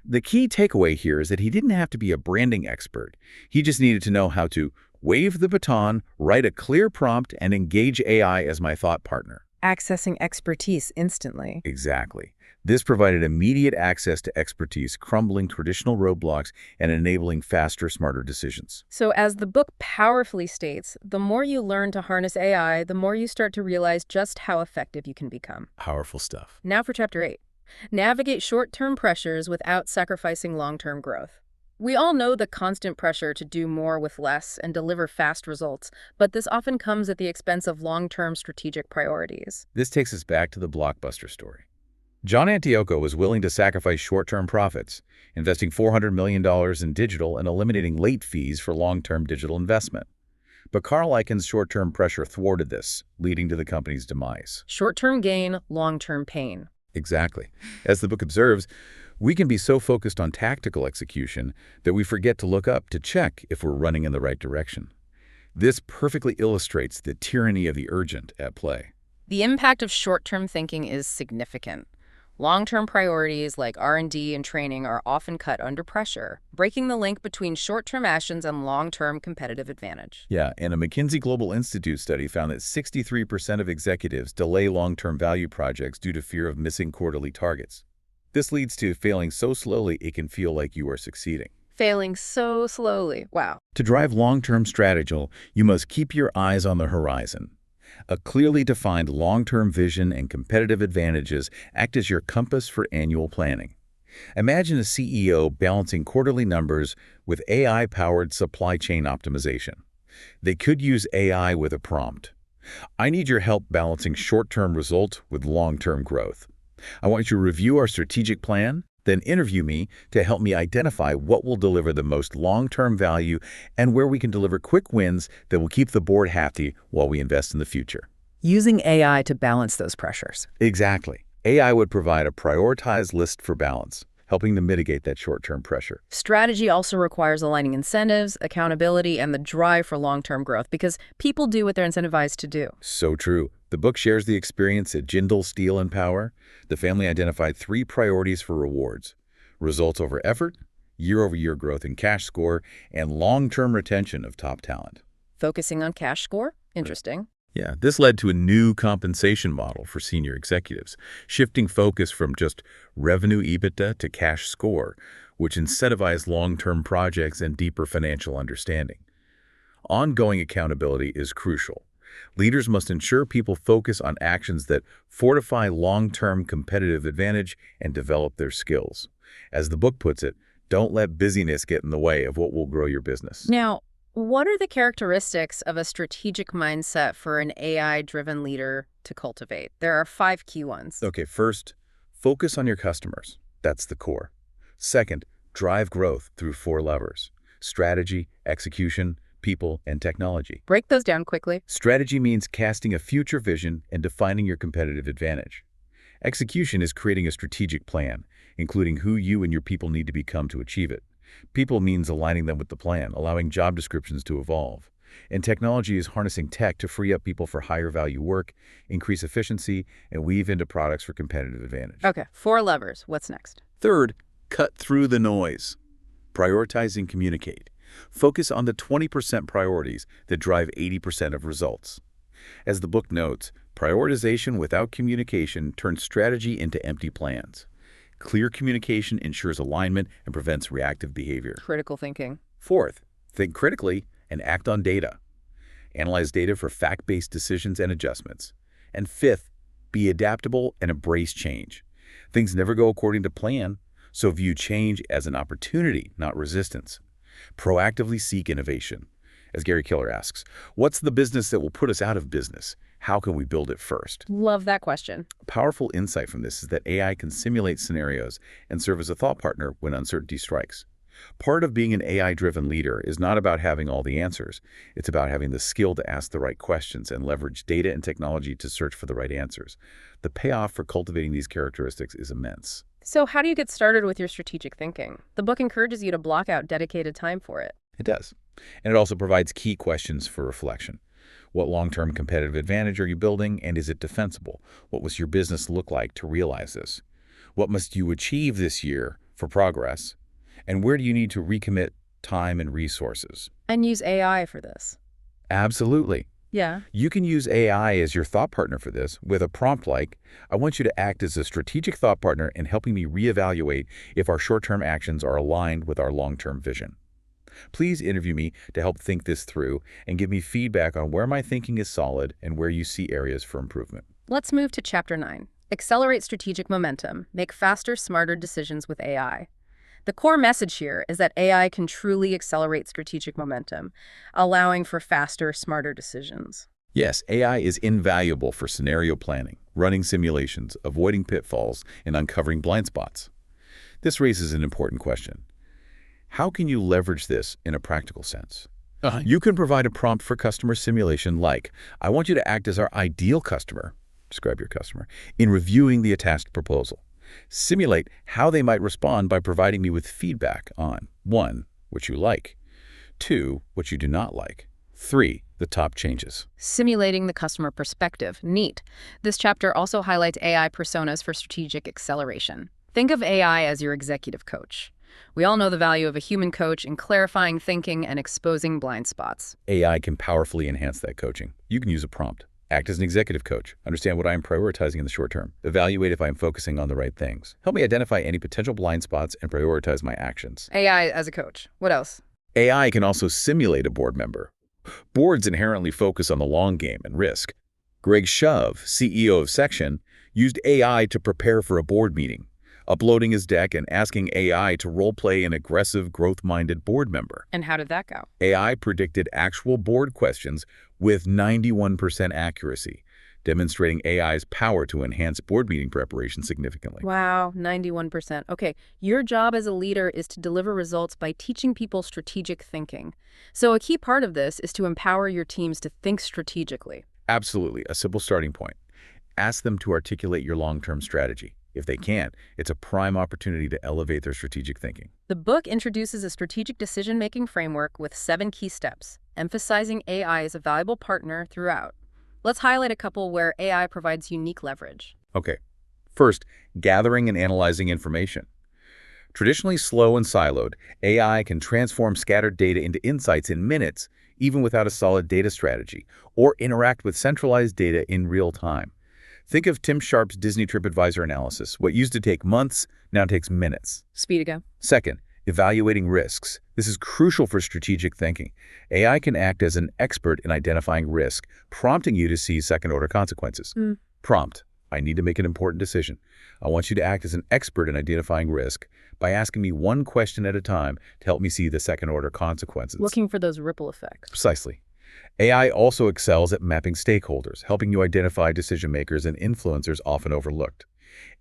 The key takeaway here is that he didn't have to be a branding expert. He just needed to know how to wave the baton, write a clear prompt, and engage AI as my thought partner. Accessing expertise instantly. Exactly. This provided immediate access to expertise, crumbling traditional roadblocks and enabling faster, smarter decisions. So as the book powerfully states, the more you learn to harness AI, the more you start to realize just how effective you can become. Powerful stuff. Now for Chapter 8. Navigate short-term pressures without sacrificing long-term growth. We all know the constant pressure to do more with less and deliver fast results, but this often comes at the expense of long-term strategic priorities. This takes us back to the Blockbuster story. John Antioco was willing to sacrifice short-term profits, investing $400 million in digital and eliminating late fees for long-term digital investment. But Carl Icahn's short-term pressure thwarted this, leading to the company's demise. Short-term gain, long-term pain. Exactly. As the book observes, we can be so focused on tactical execution that we forget to look up to check if we're running in the right direction. This perfectly illustrates the tyranny of the urgent at play. The impact of short-term thinking is significant. Long-term priorities like R&D and training are often cut under pressure, breaking the link between short-term actions and long-term competitive advantage. Yeah, and a McKinsey Global Institute study found that 63% of executives delay long-term value projects due to fear of missing quarterly targets. This leads to failing so slowly it can feel like you are succeeding. Failing so slowly. Wow. To drive long-term strategy, you must keep your eyes on the horizon. A clearly defined long-term vision and competitive advantages act as your compass for annual planning. Imagine a CEO balancing quarterly numbers with AI-powered supply chain optimization. They could use AI with a prompt. I need your help balancing short-term results with long-term growth. I want you to review our strategic plan, then interview me to help me identify what will deliver the most long-term value and where we can deliver quick wins that will keep the board happy while we invest in the future. Using AI to balance those pressures. Exactly. AI would provide a prioritized list for balance, helping to mitigate that short-term pressure. Strategy also requires aligning incentives, accountability, and the drive for long-term growth because people do what they're incentivized to do. So true. The book shares the experience at Jindal Steel and Power. The family identified 3 priorities for rewards: results over effort, year-over-year growth in cash score, and long-term retention of top talent. Focusing on cash score? Interesting. Yeah, this led to a new compensation model for senior executives, shifting focus from just revenue EBITDA to cash score, which incentivized long-term projects and deeper financial understanding. Ongoing accountability is crucial. Leaders must ensure people focus on actions that fortify long-term competitive advantage and develop their skills. As the book puts it, don't let busyness get in the way of what will grow your business. Now, what are the characteristics of a strategic mindset for an AI-driven leader to cultivate? There are 5 key ones. Okay, first, focus on your customers. That's the core. Second, drive growth through 4 levers: strategy, execution, people, and technology. Break those down quickly. Strategy means casting a future vision and defining your competitive advantage. Execution is creating a strategic plan, including who you and your people need to become to achieve it. People means aligning them with the plan, allowing job descriptions to evolve. And technology is harnessing tech to free up people for higher value work, increase efficiency, and weave into products for competitive advantage. Okay, 4 levers. What's next? Third, cut through the noise. Prioritize and communicate. Focus on the 20% priorities that drive 80% of results. As the book notes, prioritization without communication turns strategy into empty plans. Clear communication ensures alignment and prevents reactive behavior. Critical thinking. Fourth, think critically and act on data. Analyze data for fact-based decisions and adjustments. And fifth, be adaptable and embrace change. Things never go according to plan, so view change as an opportunity, not resistance. Proactively seek innovation. As Gary Keller asks, what's the business that will put us out of business? How can we build it first? Love that question. A powerful insight from this is that AI can simulate scenarios and serve as a thought partner when uncertainty strikes. Part of being an AI-driven leader is not about having all the answers. It's about having the skill to ask the right questions and leverage data and technology to search for the right answers. The payoff for cultivating these characteristics is immense. So how do you get started with your strategic thinking? The book encourages you to block out dedicated time for it. It does. And it also provides key questions for reflection. What long-term competitive advantage are you building, and is it defensible? What must your business look like to realize this? What must you achieve this year for progress? And where do you need to recommit time and resources? And use AI for this. Absolutely. Yeah. You can use AI as your thought partner for this with a prompt like, I want you to act as a strategic thought partner in helping me reevaluate if our short-term actions are aligned with our long-term vision. Please interview me to help think this through and give me feedback on where my thinking is solid and where you see areas for improvement. Let's move to Chapter 9. Accelerate strategic momentum. Make faster, smarter decisions with AI. The core message here is that AI can truly accelerate strategic momentum, allowing for faster, smarter decisions. Yes, AI is invaluable for scenario planning, running simulations, avoiding pitfalls, and uncovering blind spots. This raises an important question. How can you leverage this in a practical sense? You can provide a prompt for customer simulation like, I want you to act as our ideal customer, describe your customer, in reviewing the attached proposal. Simulate how they might respond by providing me with feedback on 1. What you like, 2. What you do not like, 3. The top changes. Simulating the customer perspective. Neat. This chapter also highlights AI personas for strategic acceleration. Think of AI as your executive coach. We all know the value of a human coach in clarifying thinking and exposing blind spots. AI can powerfully enhance that coaching. You can use a prompt. Act as an executive coach. Understand what I am prioritizing in the short term. Evaluate if I am focusing on the right things. Help me identify any potential blind spots and prioritize my actions. AI as a coach. What else? AI can also simulate a board member. Boards inherently focus on the long game and risk. Greg Shove, CEO of Section, used AI to prepare for a board meeting, uploading his deck and asking AI to role-play an aggressive, growth-minded board member. And how did that go? AI predicted actual board questions with 91% accuracy, demonstrating AI's power to enhance board meeting preparation significantly. Wow, 91%. Okay, your job as a leader is to deliver results by teaching people strategic thinking. So a key part of this is to empower your teams to think strategically. Absolutely, a simple starting point. Ask them to articulate your long-term strategy. If they can't, it's a prime opportunity to elevate their strategic thinking. The book introduces a strategic decision-making framework with 7 key steps, emphasizing AI as a valuable partner throughout. Let's highlight a couple where AI provides unique leverage. Okay. First, gathering and analyzing information. Traditionally slow and siloed, AI can transform scattered data into insights in minutes, even without a solid data strategy, or interact with centralized data in real time. Think of Tim Sharp's Disney TripAdvisor analysis. What used to take months now takes minutes. Speed to go. Second, evaluating risks. This is crucial for strategic thinking. AI can act as an expert in identifying risk, prompting you to see second-order consequences. Prompt: I need to make an important decision. I want you to act as an expert in identifying risk by asking me one question at a time to help me see the second-order consequences. Looking for those ripple effects. Precisely. AI also excels at mapping stakeholders, helping you identify decision-makers and influencers often overlooked.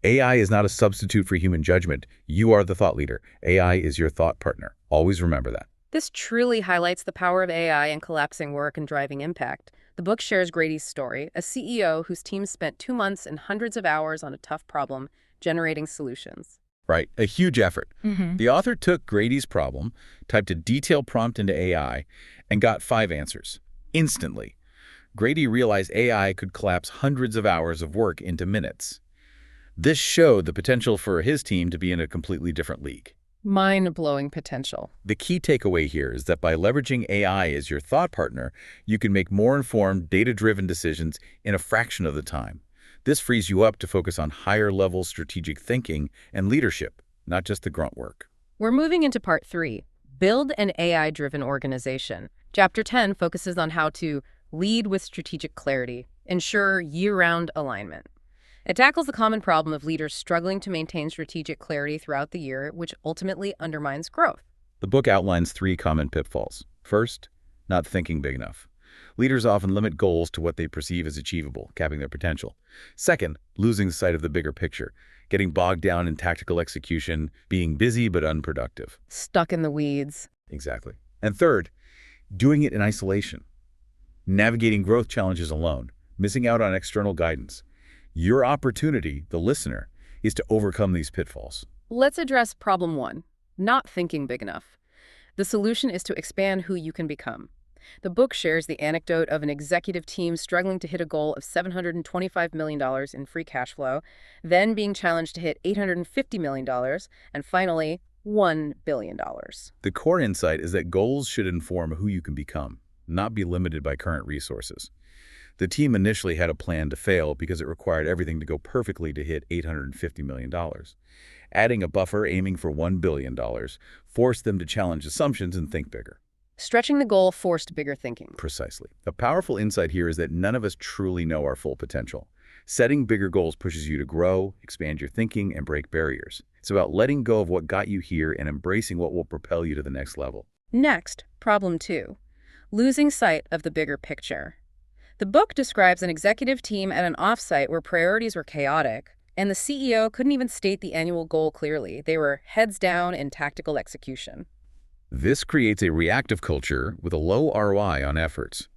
AI is not a substitute for human judgment. You are the thought leader. AI is your thought partner. Always remember that. This truly highlights the power of AI in collapsing work and driving impact. The book shares Grady's story, a CEO whose team spent 2 months and hundreds of hours on a tough problem, generating solutions. Right, a huge effort. The author took Grady's problem, typed a detailed prompt into AI, and got 5 answers. Instantly. Grady realized AI could collapse hundreds of hours of work into minutes. This showed the potential for his team to be in a completely different league. Mind-blowing potential. The key takeaway here is that by leveraging AI as your thought partner, you can make more informed, data-driven decisions in a fraction of the time. This frees you up to focus on higher-level strategic thinking and leadership, not just the grunt work. We're moving into part 3, Build an AI-driven organization. Chapter 10 focuses on how to lead with strategic clarity, ensure year-round alignment. It tackles the common problem of leaders struggling to maintain strategic clarity throughout the year, which ultimately undermines growth. The book outlines 3 common pitfalls. First, not thinking big enough. Leaders often limit goals to what they perceive as achievable, capping their potential. Second, losing sight of the bigger picture, getting bogged down in tactical execution, being busy but unproductive. Stuck in the weeds. Exactly. And third, doing it in isolation, navigating growth challenges alone, missing out on external guidance. Your opportunity, the listener, is to overcome these pitfalls. Let's address problem 1, not thinking big enough. The solution is to expand who you can become. The book shares the anecdote of an executive team struggling to hit a goal of $725 million in free cash flow, then being challenged to hit $850 million, and finally, $1 billion. The core insight is that goals should inform who you can become, not be limited by current resources. The team initially had a plan to fail because it required everything to go perfectly to hit $850 million. Adding a buffer aiming for $1 billion forced them to challenge assumptions and think bigger. Stretching the goal forced bigger thinking. Precisely. A powerful insight here is that none of us truly know our full potential. Setting bigger goals pushes you to grow, expand your thinking, and break barriers. It's about letting go of what got you here and embracing what will propel you to the next level. Next, problem 2, losing sight of the bigger picture. The book describes an executive team at an offsite where priorities were chaotic, and the CEO couldn't even state the annual goal clearly. They were heads down in tactical execution. This creates a reactive culture with a low ROI on efforts.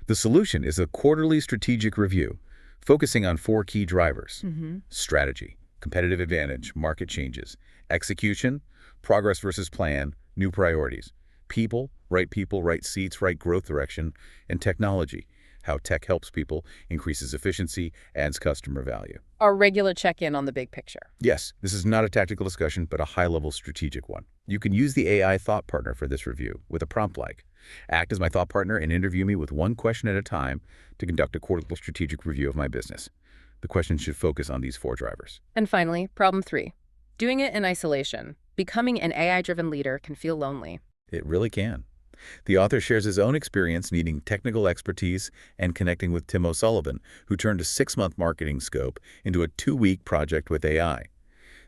The solution is a quarterly strategic review, focusing on 4 key drivers: strategy, competitive advantage, market changes; execution, progress versus plan, new priorities; people, right seats, right growth direction; and technology, how tech helps people, increases efficiency, adds customer value. Our regular check-in on the big picture. Yes, this is not a tactical discussion, but a high-level strategic one. You can use the AI thought partner for this review with a prompt like, act as my thought partner and interview me with one question at a time to conduct a quarterly strategic review of my business. The question should focus on these 4 drivers. And finally, problem 3, doing it in isolation. Becoming an AI-driven leader can feel lonely. It really can. The author shares his own experience needing technical expertise and connecting with Tim O'Sullivan, who turned a 6-month marketing scope into a 2-week project with AI.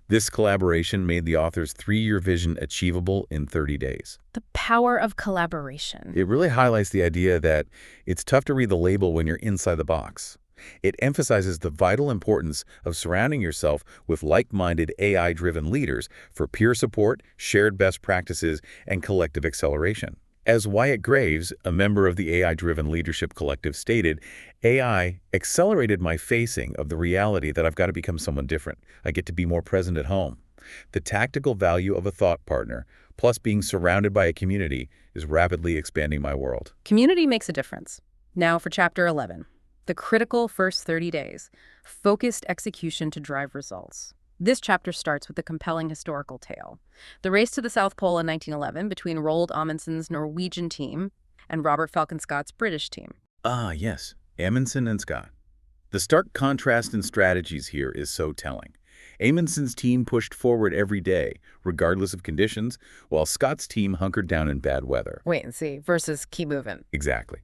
This collaboration made the author's 3-year vision achievable in 30 days. The power of collaboration. It really highlights the idea that it's tough to read the label when you're inside the box. It emphasizes the vital importance of surrounding yourself with like-minded AI-driven leaders for peer support, shared best practices, and collective acceleration. As Wyatt Graves, a member of the AI-driven leadership collective, stated, AI accelerated my facing of the reality that I've got to become someone different. I get to be more present at home. The tactical value of a thought partner, plus being surrounded by a community, is rapidly expanding my world. Community makes a difference. Now for Chapter 11. The critical first 30 days. Focused execution to drive results. This chapter starts with a compelling historical tale. The race to the South Pole in 1911 between Roald Amundson's Norwegian team and Robert Falcon Scott's British team. Ah, yes, Amundsen and Scott. The stark contrast in strategies here is so telling. Amundson's team pushed forward every day, regardless of conditions, while Scott's team hunkered down in bad weather. Wait and see versus keep moving. Exactly.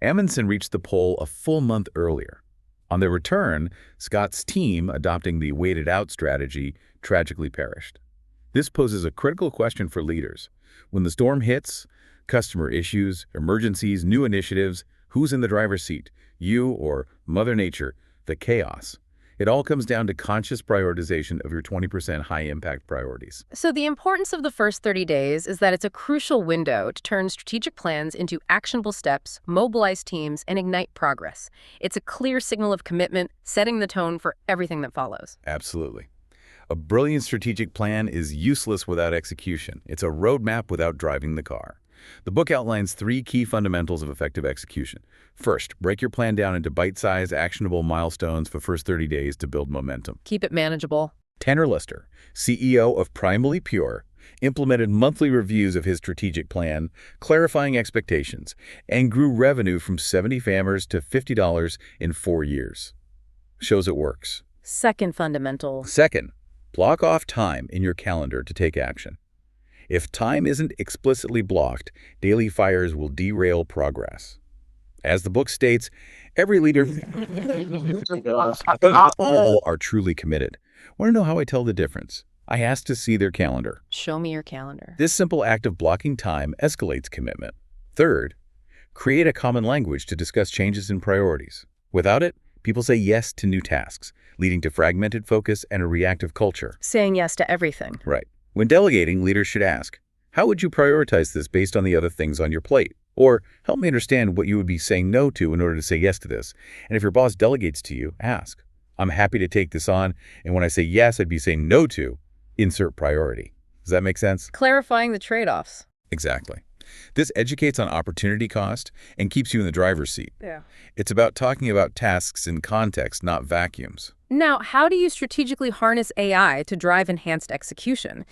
Amundsen reached the pole a full month earlier. On their return, Scott's team, adopting the waited-out strategy, tragically perished. This poses a critical question for leaders. When the storm hits, customer issues, emergencies, new initiatives, who's in the driver's seat? You or Mother Nature, the chaos? It all comes down to conscious prioritization of your 20% high-impact priorities. So the importance of the first 30 days is that it's a crucial window to turn strategic plans into actionable steps, mobilize teams, and ignite progress. It's a clear signal of commitment, setting the tone for everything that follows. Absolutely. A brilliant strategic plan is useless without execution. It's a roadmap without driving the car. The book outlines 3 key fundamentals of effective execution. First, break your plan down into bite-sized, actionable milestones for the first 30 days to build momentum. Keep it manageable. Tanner Lister, CEO of Primally Pure, implemented monthly reviews of his strategic plan, clarifying expectations, and grew revenue from 70 FAMers to $50 in 4 years. Shows it works. Second fundamental. Second, block off time in your calendar to take action. If time isn't explicitly blocked, daily fires will derail progress. As the book states, every leader are truly committed. Want to know how I tell the difference? I ask to see their calendar. Show me your calendar. This simple act of blocking time escalates commitment. Third, create a common language to discuss changes in priorities. Without it, people say yes to new tasks, leading to fragmented focus and a reactive culture. Saying yes to everything. Right. When delegating, leaders should ask, how would you prioritize this based on the other things on your plate? Or help me understand what you would be saying no to in order to say yes to this. And if your boss delegates to you, ask, I'm happy to take this on, and when I say yes, I'd be saying no to, insert priority. Does that make sense? Clarifying the trade-offs. Exactly. This educates on opportunity cost and keeps you in the driver's seat. Yeah. It's about talking about tasks in context, not vacuums. Now, how do you strategically harness AI to drive enhanced execution?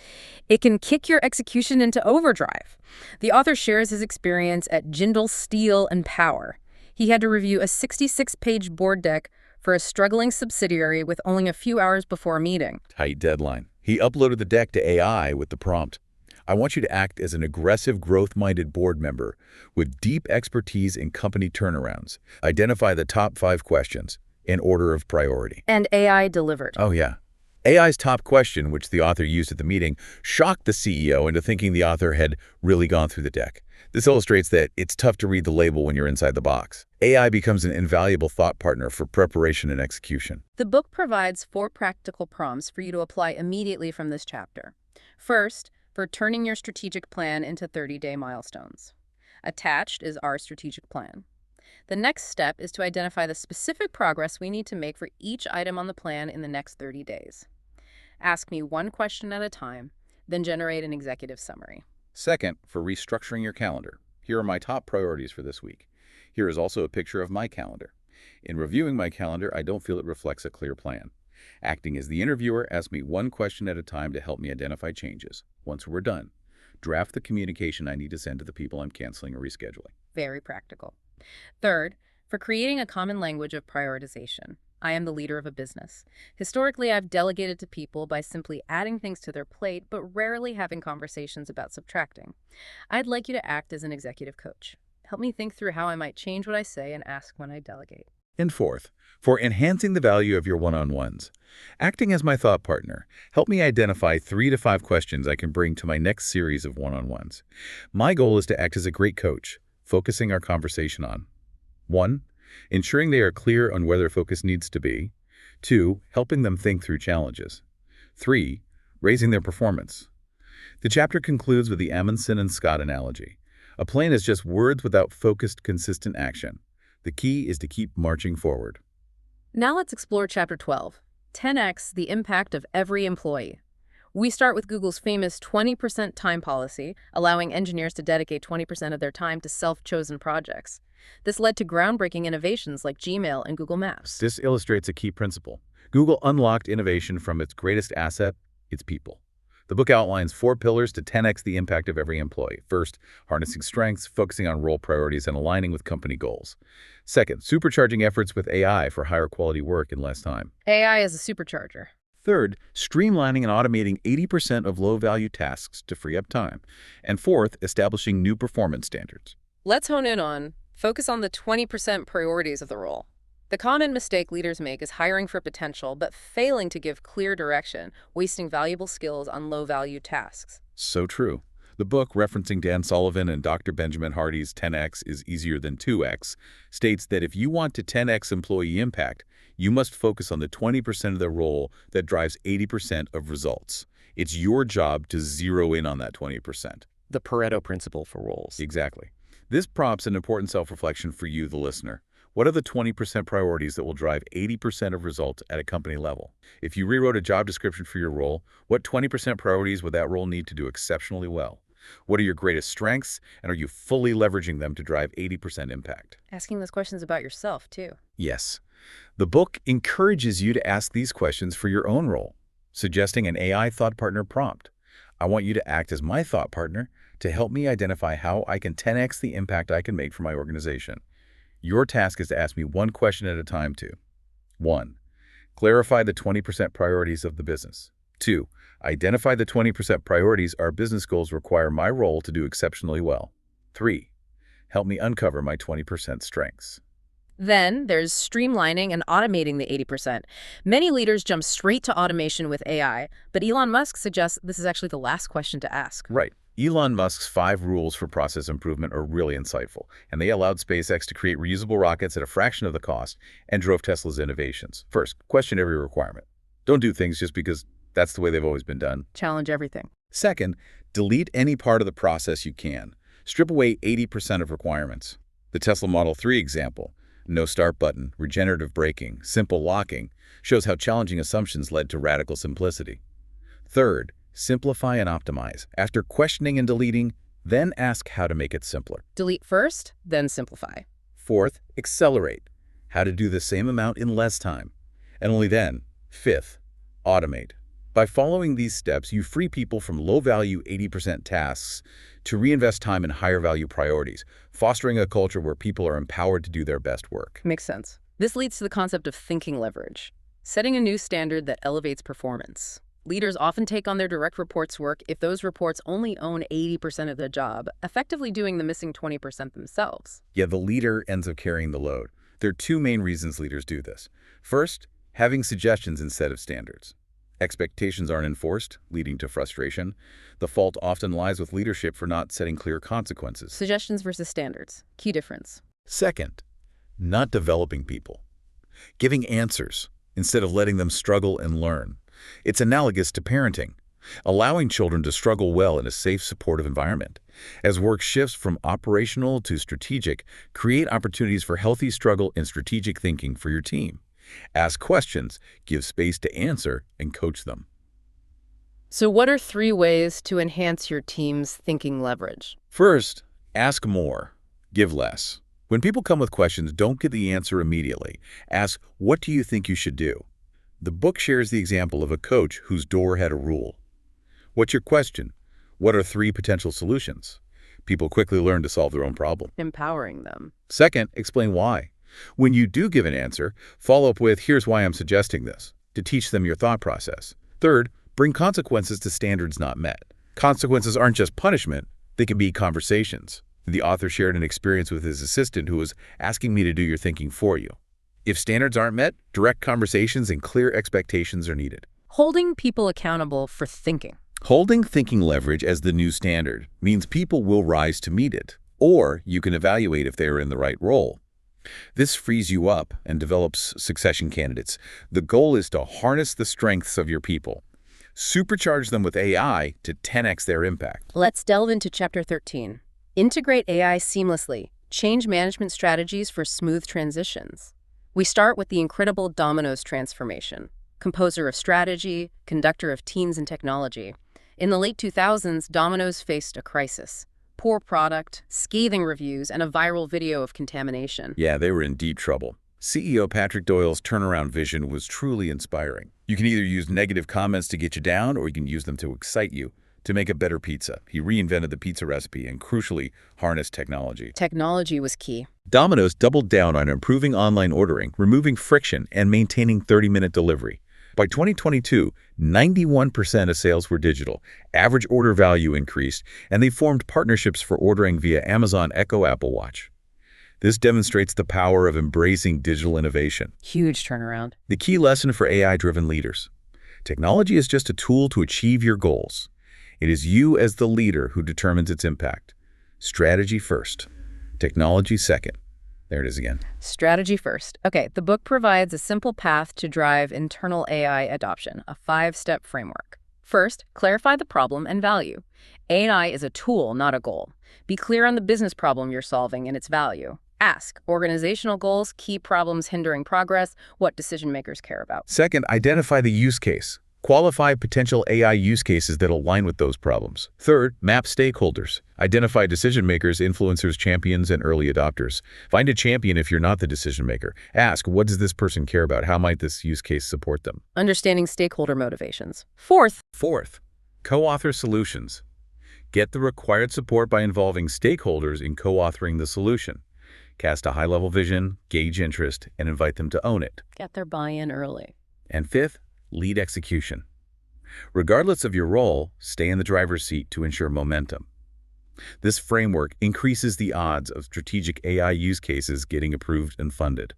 It can kick your execution into overdrive. The author shares his experience at Jindal Steel and Power. He had to review a 66-page board deck for a struggling subsidiary with only a few hours before a meeting. Tight deadline. He uploaded the deck to AI with the prompt, I want you to act as an aggressive, growth-minded board member with deep expertise in company turnarounds. Identify the top 5 questions in order of priority. And AI delivered. Oh, yeah. AI's top question, which the author used at the meeting, shocked the CEO into thinking the author had really gone through the deck. This illustrates that it's tough to read the label when you're inside the box. AI becomes an invaluable thought partner for preparation and execution. The book provides 4 practical prompts for you to apply immediately from this chapter. First, for turning your strategic plan into 30-day milestones. Attached is our strategic plan. The next step is to identify the specific progress we need to make for each item on the plan in the next 30 days. Ask me one question at a time, then generate an executive summary. Second, for restructuring your calendar. Here are my top priorities for this week. Here is also a picture of my calendar. In reviewing my calendar, I don't feel it reflects a clear plan. Acting as the interviewer, ask me one question at a time to help me identify changes. Once we're done, draft the communication I need to send to the people I'm canceling or rescheduling. Very practical. Third, for creating a common language of prioritization. I am the leader of a business. Historically, I've delegated to people by simply adding things to their plate, but rarely having conversations about subtracting. I'd like you to act as an executive coach. Help me think through how I might change what I say and ask when I delegate. And fourth, for enhancing the value of your one-on-ones. Acting as my thought partner, help me identify 3 to 5 questions I can bring to my next series of one-on-ones. My goal is to act as a great coach, focusing our conversation on 1. Ensuring they are clear on where their focus needs to be. 2. Helping them think through challenges. 3. Raising their performance. The chapter concludes with the Amundsen and Scott analogy. A plan is just words without focused, consistent action. The key is to keep marching forward. Now let's explore Chapter 12, 10x the impact of every employee. We start with Google's famous 20% time policy, allowing engineers to dedicate 20% of their time to self-chosen projects. This led to groundbreaking innovations like Gmail and Google Maps. This illustrates a key principle. Google unlocked innovation from its greatest asset, its people. The book outlines 4 pillars to 10x the impact of every employee. First, harnessing strengths, focusing on role priorities, and aligning with company goals. Second, supercharging efforts with AI for higher quality work in less time. AI is a supercharger. Third, streamlining and automating 80% of low-value tasks to free up time. And fourth, establishing new performance standards. Let's focus on the 20% priorities of the role. The common mistake leaders make is hiring for potential, but failing to give clear direction, wasting valuable skills on low-value tasks. So true. The book, referencing Dan Sullivan and Dr. Benjamin Hardy's 10x is easier than 2x, states that if you want to 10x employee impact, you must focus on the 20% of the role that drives 80% of results. It's your job to zero in on that 20%. The Pareto principle for roles. Exactly. This prompts an important self-reflection for you, the listener. What are the 20% priorities that will drive 80% of results at a company level? If you rewrote a job description for your role, what 20% priorities would that role need to do exceptionally well? What are your greatest strengths, and are you fully leveraging them to drive 80% impact? Asking those questions about yourself, too. Yes. The book encourages you to ask these questions for your own role, suggesting an AI thought partner prompt. I want you to act as my thought partner to help me identify how I can 10x the impact I can make for my organization. Your task is to ask me one question at a time to 1. Clarify the 20% priorities of the business. 2. Identify the 20% priorities our business goals require my role to do exceptionally well. 3. Help me uncover my 20% strengths. Then there's streamlining and automating the 80%. Many leaders jump straight to automation with AI, but Elon Musk suggests this is actually the last question to ask. Right. Elon Musk's 5 rules for process improvement are really insightful, and they allowed SpaceX to create reusable rockets at a fraction of the cost and drove Tesla's innovations. First, question every requirement. Don't do things just because that's the way they've always been done. Challenge everything. Second, delete any part of the process you can. Strip away 80% of requirements. The Tesla Model 3 example, no start button, regenerative braking, simple locking, shows how challenging assumptions led to radical simplicity. Third, simplify and optimize. After questioning and deleting, then ask how to make it simpler. Delete first, then simplify. Fourth, accelerate. How to do the same amount in less time. And only then, fifth, automate. By following these steps, you free people from low-value 80% tasks to reinvest time in higher-value priorities, fostering a culture where people are empowered to do their best work. Makes sense. This leads to the concept of thinking leverage, setting a new standard that elevates performance. Leaders often take on their direct reports' work if those reports only own 80% of the job, effectively doing the missing 20% themselves. Yet the leader ends up carrying the load. There are 2 main reasons leaders do this. First, having suggestions instead of standards. Expectations aren't enforced, leading to frustration. The fault often lies with leadership for not setting clear consequences. Suggestions versus standards. Key difference. Second, not developing people. Giving answers instead of letting them struggle and learn. It's analogous to parenting, allowing children to struggle well in a safe, supportive environment. As work shifts from operational to strategic, create opportunities for healthy struggle and strategic thinking for your team. Ask questions, give space to answer, and coach them. So what are 3 ways to enhance your team's thinking leverage? First, ask more, give less. When people come with questions, don't get the answer immediately. Ask, what do you think you should do? The book shares the example of a coach whose door had a rule. What's your question? What are 3 potential solutions? People quickly learn to solve their own problem. Empowering them. Second, explain why. When you do give an answer, follow up with, here's why I'm suggesting this, to teach them your thought process. Third, bring consequences to standards not met. Consequences aren't just punishment, they can be conversations. The author shared an experience with his assistant who was asking me to do your thinking for you. If standards aren't met, direct conversations and clear expectations are needed. Holding people accountable for thinking. Holding thinking leverage as the new standard means people will rise to meet it, or you can evaluate if they are in the right role. This frees you up and develops succession candidates. The goal is to harness the strengths of your people, supercharge them with AI to 10x their impact. Let's delve into Chapter 13. Integrate AI seamlessly. Change management strategies for smooth transitions. We start with the incredible Domino's transformation. Composer of strategy, conductor of teams and technology. In the late 2000s, Domino's faced a crisis. Poor product, scathing reviews, and a viral video of contamination. Yeah, they were in deep trouble. CEO Patrick Doyle's turnaround vision was truly inspiring. You can either use negative comments to get you down, or you can use them to excite you, to make a better pizza. He reinvented the pizza recipe and, crucially, harnessed technology. Technology was key. Domino's doubled down on improving online ordering, removing friction, and maintaining 30-minute delivery. By 2022, 91% of sales were digital, average order value increased, and they formed partnerships for ordering via Amazon Echo Apple Watch. This demonstrates the power of embracing digital innovation. Huge turnaround. The key lesson for AI-driven leaders: technology is just a tool to achieve your goals. It is you as the leader who determines its impact. Strategy first, technology second. There it is again. Strategy first. Okay, the book provides a simple path to drive internal AI adoption, a 5-step framework. First, clarify the problem and value. AI is a tool, not a goal. Be clear on the business problem you're solving and its value. Ask organizational goals, key problems hindering progress, what decision makers care about. Second, identify the use case. Qualify potential AI use cases that align with those problems. Third, map stakeholders. Identify decision makers, influencers, champions, and early adopters. Find a champion if you're not the decision maker. Ask, what does this person care about? How might this use case support them? Understanding stakeholder motivations. Fourth, Co-author solutions. Get the required support by involving stakeholders in co-authoring the solution. Cast a high-level vision, gauge interest, and invite them to own it. get their buy-in early. And fifth, lead execution. Regardless of your role, stay in the driver's seat to ensure momentum. This framework increases the odds of strategic AI use cases getting approved and funded.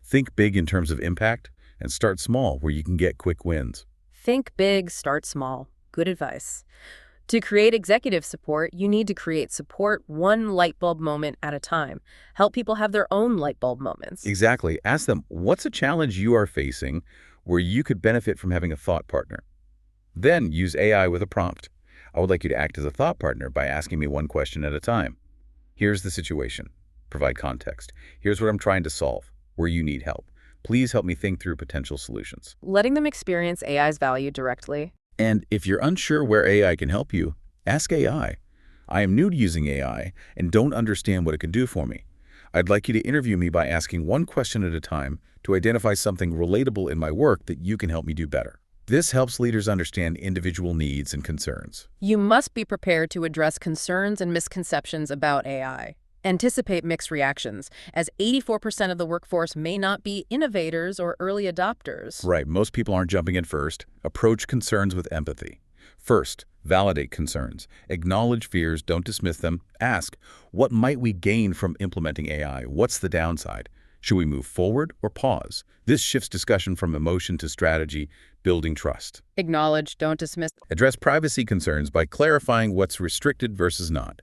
Think big in terms of impact, and start small where you can get quick wins. Think big, start small. Good advice. To create executive support, you need to create support one light bulb moment at a time. Help people have their own light bulb moments. Exactly. Ask them, what's a challenge you are facing where you could benefit from having a thought partner? Then use AI with a prompt. I would like you to act as a thought partner by asking me one question at a time. Here's the situation. Provide context. Here's what I'm trying to solve, where you need help. Please help me think through potential solutions. Letting them experience AI's value directly. And if you're unsure where AI can help you, ask AI. I am new to using AI and don't understand what it can do for me. I'd like you to interview me by asking one question at a time to identify something relatable in my work that you can help me do better. This helps leaders understand individual needs and concerns. You must be prepared to address concerns and misconceptions about AI. Anticipate mixed reactions, as 84% of the workforce may not be innovators or early adopters. Right, most people aren't jumping in first. Approach concerns with empathy. First, validate concerns. Acknowledge fears, don't dismiss them. Ask, what might we gain from implementing AI? What's the downside? Should we move forward or pause? This shifts discussion from emotion to strategy, building trust. Acknowledge, don't dismiss. Address privacy concerns by clarifying what's restricted versus not.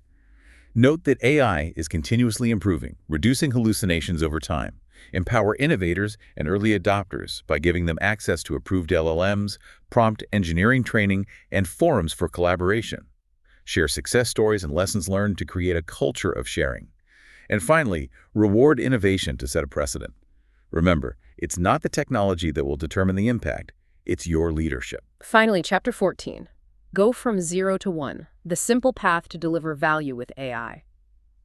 Note that AI is continuously improving, reducing hallucinations over time. Empower innovators and early adopters by giving them access to approved LLMs, prompt engineering training, and forums for collaboration. Share success stories and lessons learned to create a culture of sharing. And finally, reward innovation to set a precedent. Remember, it's not the technology that will determine the impact, it's your leadership. Finally, Chapter 14. Go from 0 to 1, the simple path to deliver value with AI.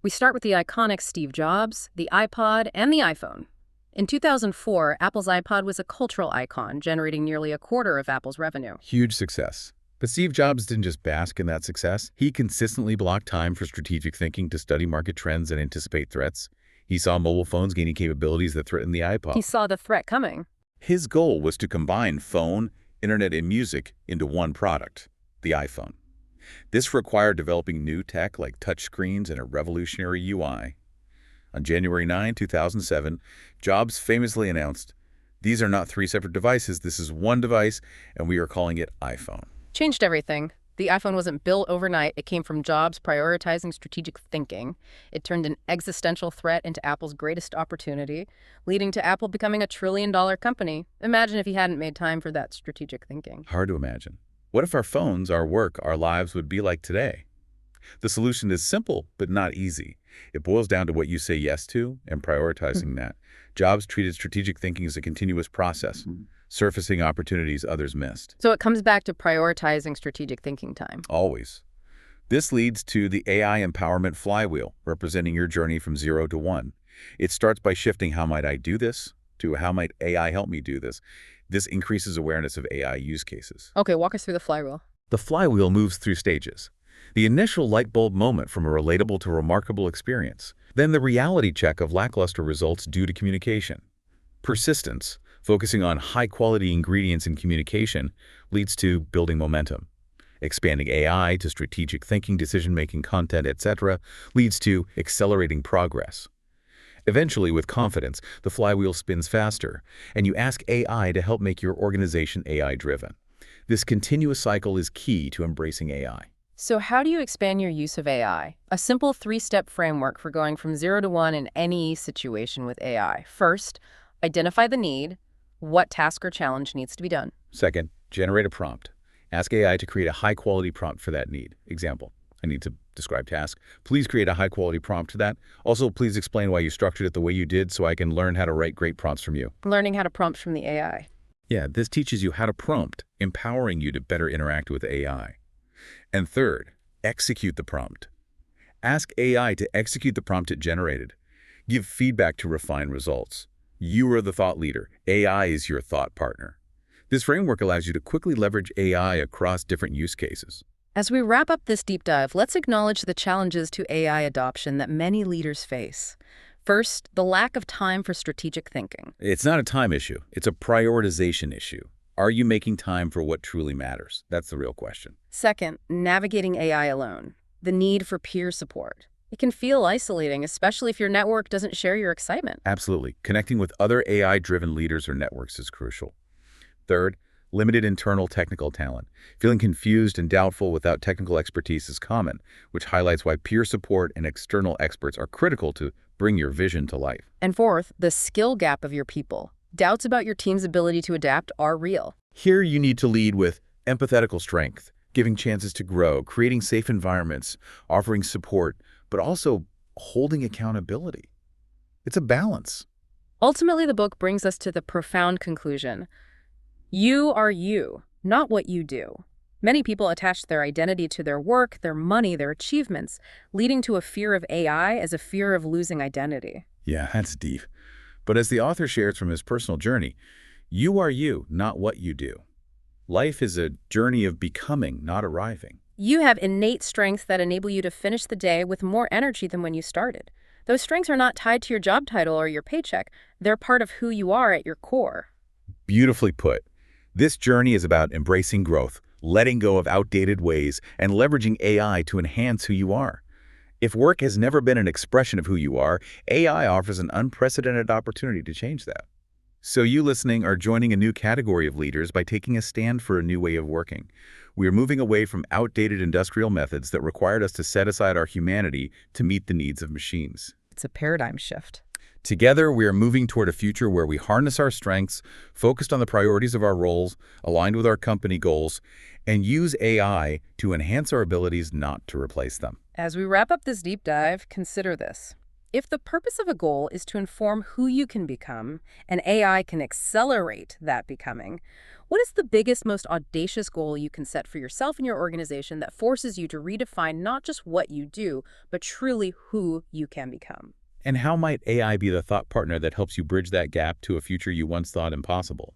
We start with the iconic Steve Jobs, the iPod, and the iPhone. In 2004, Apple's iPod was a cultural icon, generating nearly a quarter of Apple's revenue. Huge success. But Steve Jobs didn't just bask in that success. He consistently blocked time for strategic thinking to study market trends and anticipate threats. He saw mobile phones gaining capabilities that threatened the iPod. He saw the threat coming. His goal was to combine phone, internet, and music into one product, the iPhone. This required developing new tech like touchscreens and a revolutionary UI. On January 2007, Jobs famously announced, "These are not three separate devices, this is one device, and we are calling it iPhone." Changed everything. The iPhone wasn't built overnight. It came from Jobs prioritizing strategic thinking. It turned an existential threat into Apple's greatest opportunity, leading to Apple becoming a trillion-dollar company. Imagine if he hadn't made time for that strategic thinking. Hard to imagine. What if our phones, our work, our lives would be like today? The solution is simple, but not easy. It boils down to what you say yes to and prioritizing that. Jobs treated strategic thinking as a continuous process, surfacing opportunities others missed. So it comes back to prioritizing strategic thinking time. Always. This leads to the AI empowerment flywheel, representing your journey from 0 to 1. It starts by shifting "how might I do this?" to "how might AI help me do this?" This increases awareness of AI use cases. Okay, walk us through the flywheel. The flywheel moves through stages. The initial light bulb moment from a relatable to remarkable experience. Then the reality check of lackluster results due to communication. Persistence, focusing on high-quality ingredients in communication, leads to building momentum. Expanding AI to strategic thinking, decision-making, content, etc., leads to accelerating progress. Eventually, with confidence, the flywheel spins faster, and you ask AI to help make your organization AI-driven. This continuous cycle is key to embracing AI. So how do you expand your use of AI? A simple three-step framework for going from 0 to 1 in any situation with AI. First, identify the need. What task or challenge needs to be done? Second, generate a prompt. Ask AI to create a high-quality prompt for that need. Example, I need to describe task. Please create a high-quality prompt to that. Also, please explain why you structured it the way you did so I can learn how to write great prompts from you. Learning how to prompt from the AI. Yeah, this teaches you how to prompt, empowering you to better interact with AI. And third, execute the prompt. Ask AI to execute the prompt it generated. Give feedback to refine results. You are the thought leader. AI is your thought partner. This framework allows you to quickly leverage AI across different use cases. As we wrap up this deep dive, let's acknowledge the challenges to AI adoption that many leaders face. First, the lack of time for strategic thinking. It's not a time issue. It's a prioritization issue. Are you making time for what truly matters? That's the real question. Second, navigating AI alone. The need for peer support. It can feel isolating, especially if your network doesn't share your excitement. Absolutely. Connecting with other AI-driven leaders or networks is crucial. Third, limited internal technical talent. Feeling confused and doubtful without technical expertise is common, which highlights why peer support and external experts are critical to bring your vision to life. And fourth, the skill gap of your people. Doubts about your team's ability to adapt are real. Here you need to lead with empathetical strength, giving chances to grow, creating safe environments, offering support, but also holding accountability. It's a balance. Ultimately, the book brings us to the profound conclusion. You are you, not what you do. Many people attach their identity to their work, their money, their achievements, leading to a fear of AI as a fear of losing identity. Yeah, that's deep. But as the author shares from his personal journey, you are you, not what you do. Life is a journey of becoming, not arriving. You have innate strengths that enable you to finish the day with more energy than when you started. Those strengths are not tied to your job title or your paycheck. They're part of who you are at your core. Beautifully put. This journey is about embracing growth, letting go of outdated ways, and leveraging AI to enhance who you are. If work has never been an expression of who you are, AI offers an unprecedented opportunity to change that. So you listening are joining a new category of leaders by taking a stand for a new way of working. We are moving away from outdated industrial methods that required us to set aside our humanity to meet the needs of machines. It's a paradigm shift. Together, we are moving toward a future where we harness our strengths, focused on the priorities of our roles, aligned with our company goals, and use AI to enhance our abilities, not to replace them. As we wrap up this deep dive, consider this. If the purpose of a goal is to inform who you can become, and AI can accelerate that becoming, what is the biggest, most audacious goal you can set for yourself and your organization that forces you to redefine not just what you do, but truly who you can become? And how might AI be the thought partner that helps you bridge that gap to a future you once thought impossible?